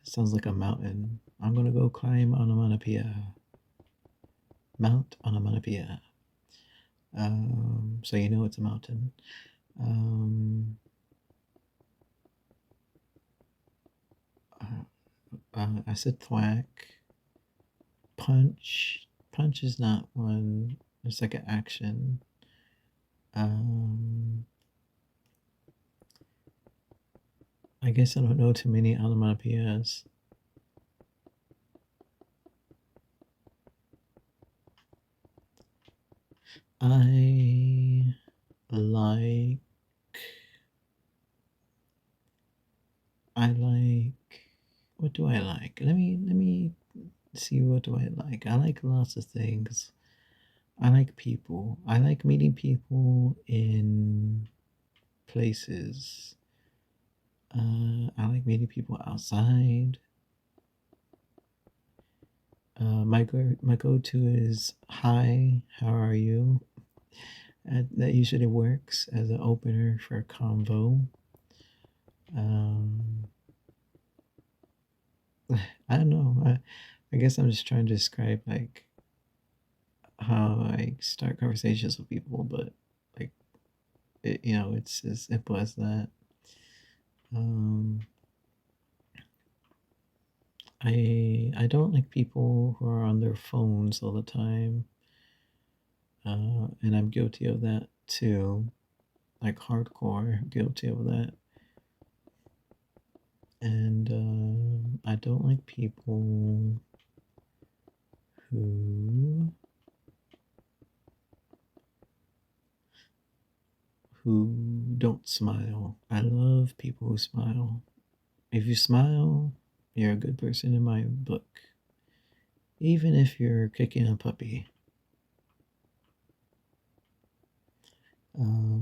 Sounds like a mountain. I'm gonna go climb onomatopoeia. Mount onomatopoeia. So you know it's a mountain. I said thwack. Punch. Punch is not one. It's like an action. I guess I don't know too many onomatopoeias. I like. What do I like? Let me see. What do I like? I like lots of things. I like people. I like meeting people in places. I like meeting people outside. My go to is hi, how are you? That usually works as an opener for a convo. Um, I don't know. I guess I'm just trying to describe like how I start conversations with people, but like it's as simple as that. Um, I don't like people who are on their phones all the time, and I'm guilty of that too. Like hardcore guilty of that. And I don't like people who don't smile. I love people who smile. If you smile, you're a good person in my book. Even if you're kicking a puppy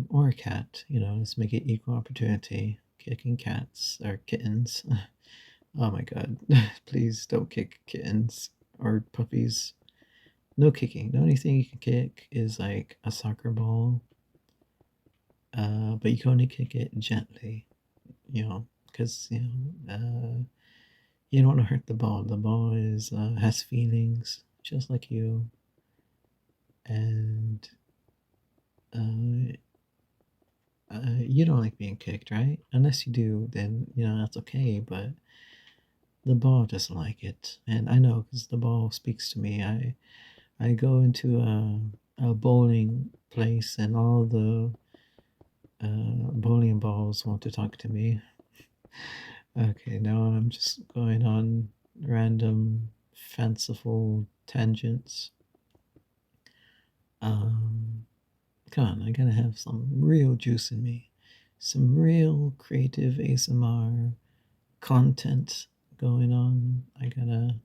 or a cat, let's make it equal opportunity. Kicking cats or kittens. Oh my god. Please don't kick kittens or puppies. No kicking. The only thing you can kick is like a soccer ball. But you can only kick it gently, because you don't want to hurt the ball. The ball has feelings just like you, and uh, you don't like being kicked, right? Unless you do, then that's okay. But the ball doesn't like it, and I know because the ball speaks to me. I go into a bowling place, and all the bowling balls want to talk to me. Okay, now I'm just going on random fanciful tangents. Um, Come on, I gotta have some real juice in me. some real creative ASMR content going on. I gotta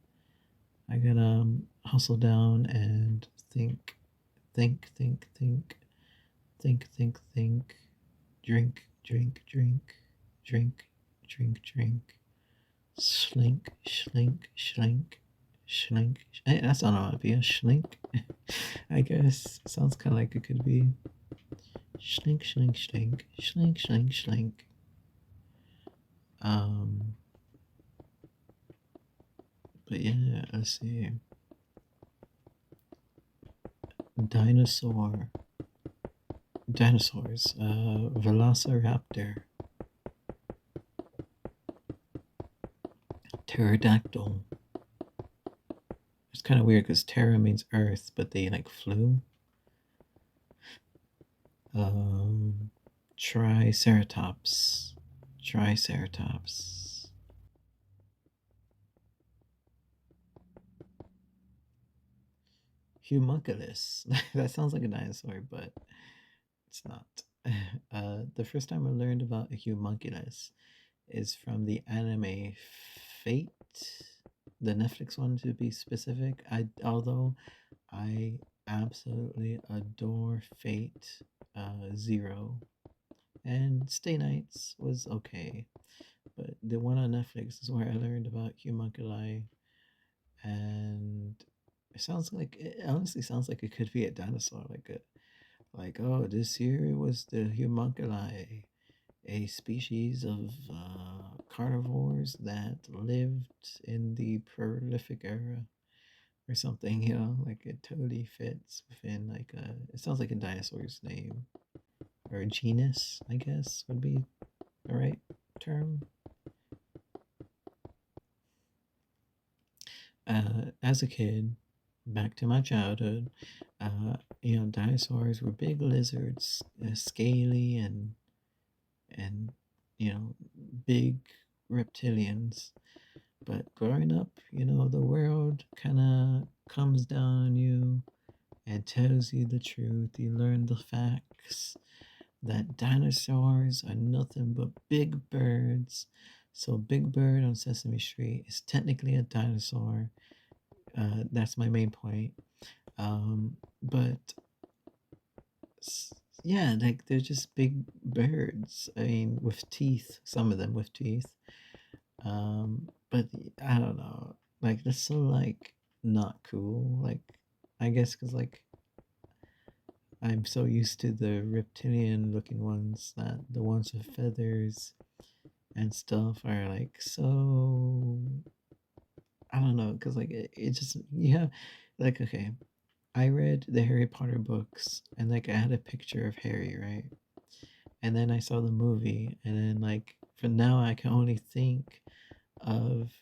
hustle down and think, think, think, think, think, think, think, drink, drink, drink, drink, drink, drink, slink, slink, slink, slink. Hey, that's onomatopoeia. Slink. I guess sounds kind of like it could be slink, slink, slink, slink, slink, slink. Um, but yeah, let's see. Dinosaur. Dinosaurs. Velociraptor. Pterodactyl. It's kind of weird because Terra means Earth, but they like flew. Um, Triceratops. Triceratops. Humunculus. That sounds like a dinosaur, but it's not. The first time I learned about a humunculus is from the anime Fate, the Netflix one to be specific. Although I absolutely adore Fate Zero, and Stay Nights was okay, but the one on Netflix is where I learned about homunculi, and it honestly sounds like it could be a dinosaur, like oh, this here was the homunculi, a species of carnivores that lived in the prolific era or something, like it totally fits within like it sounds like a dinosaur's name or a genus, I guess would be the right term. As a kid, back to my childhood, dinosaurs were big lizards, scaly and you know, big reptilians. But growing up, the world kind of comes down on you and tells you the truth. You learn the facts that dinosaurs are nothing but big birds. So, Big Bird on Sesame Street is technically a dinosaur. That's my main point. But yeah, like they're just big birds. I mean, with teeth, some of them with teeth. But I don't know. Like, that's so, like, not cool. Like, I guess because, like, I'm so used to the reptilian looking ones that the ones with feathers and stuff are, like, so. I don't know. Because, like, it just, yeah. Like, okay. I read the Harry Potter books and, like, I had a picture of Harry, right? And then I saw the movie. And then, like, for now, I can only think of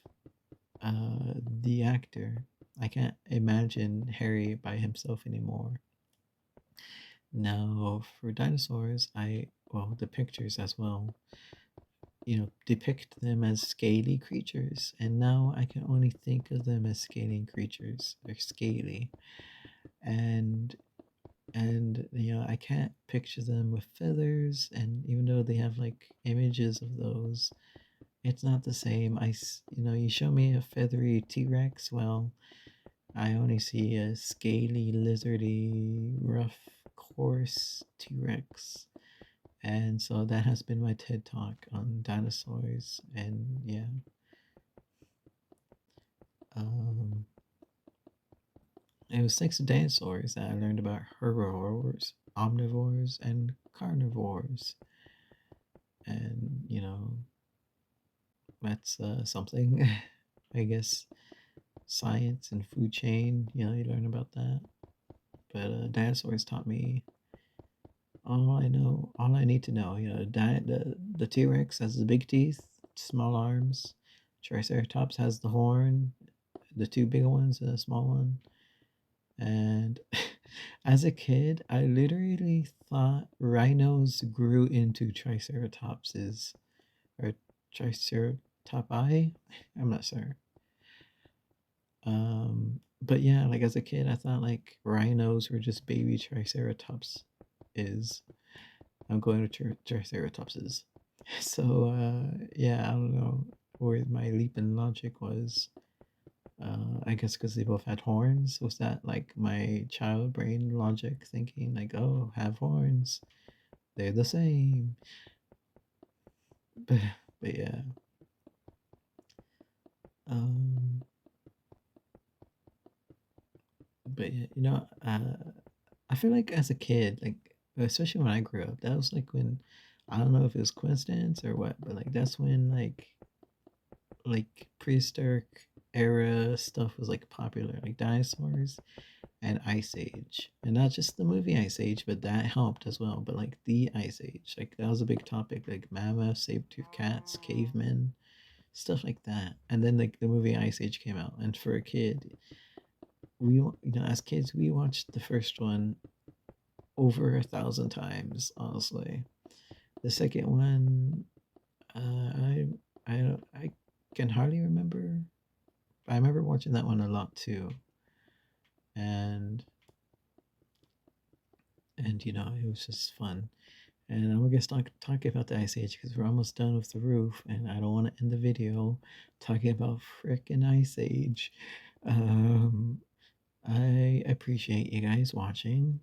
the actor. I can't imagine Harry by himself anymore. Now, for dinosaurs, the pictures as well, depict them as scaly creatures. And now I can only think of them as scaly creatures. They're scaly. And, I can't picture them with feathers. And even though they have like images of those, it's not the same. You show me a feathery T Rex, well, I only see a scaly, lizardy, rough, coarse T Rex. And so that has been my TED talk on dinosaurs. And yeah, um, it was thanks to dinosaurs that I learned about herbivores, omnivores, and carnivores. And, that's something. I guess science and food chain, you learn about that. But dinosaurs taught me all I need to know. The T Rex has the big teeth, small arms. Triceratops has the horn, the two big ones and a small one. And as a kid, I literally thought rhinos grew into triceratopses or triceratopi. I'm not sure. But yeah, like as a kid, I thought like rhinos were just baby triceratops is. I'm going with Triceratopses. So yeah, I don't know where my leap in logic was. I guess because they both had horns. Was that like my child brain logic thinking like, oh, have horns, they're the same? But, but yeah, um, but yeah, I feel like as a kid, like especially when I grew up, that was like when I don't know if it was coincidence or what, but like that's when like prehistoric era stuff was like popular, like dinosaurs and Ice Age, and not just the movie Ice Age, but that helped as well. But like the Ice Age, like that was a big topic, like mammoths, saber-toothed cats, cavemen, stuff like that. And then like the movie Ice Age came out, and for a kid, as kids we watched the first one over 1,000 times. Honestly, the second one, I can hardly remember. I remember watching that one a lot too, and it was just fun. And I'm gonna start talking about the Ice Age because we're almost done with the roof, and I don't want to end the video talking about frickin' Ice Age. I appreciate you guys watching.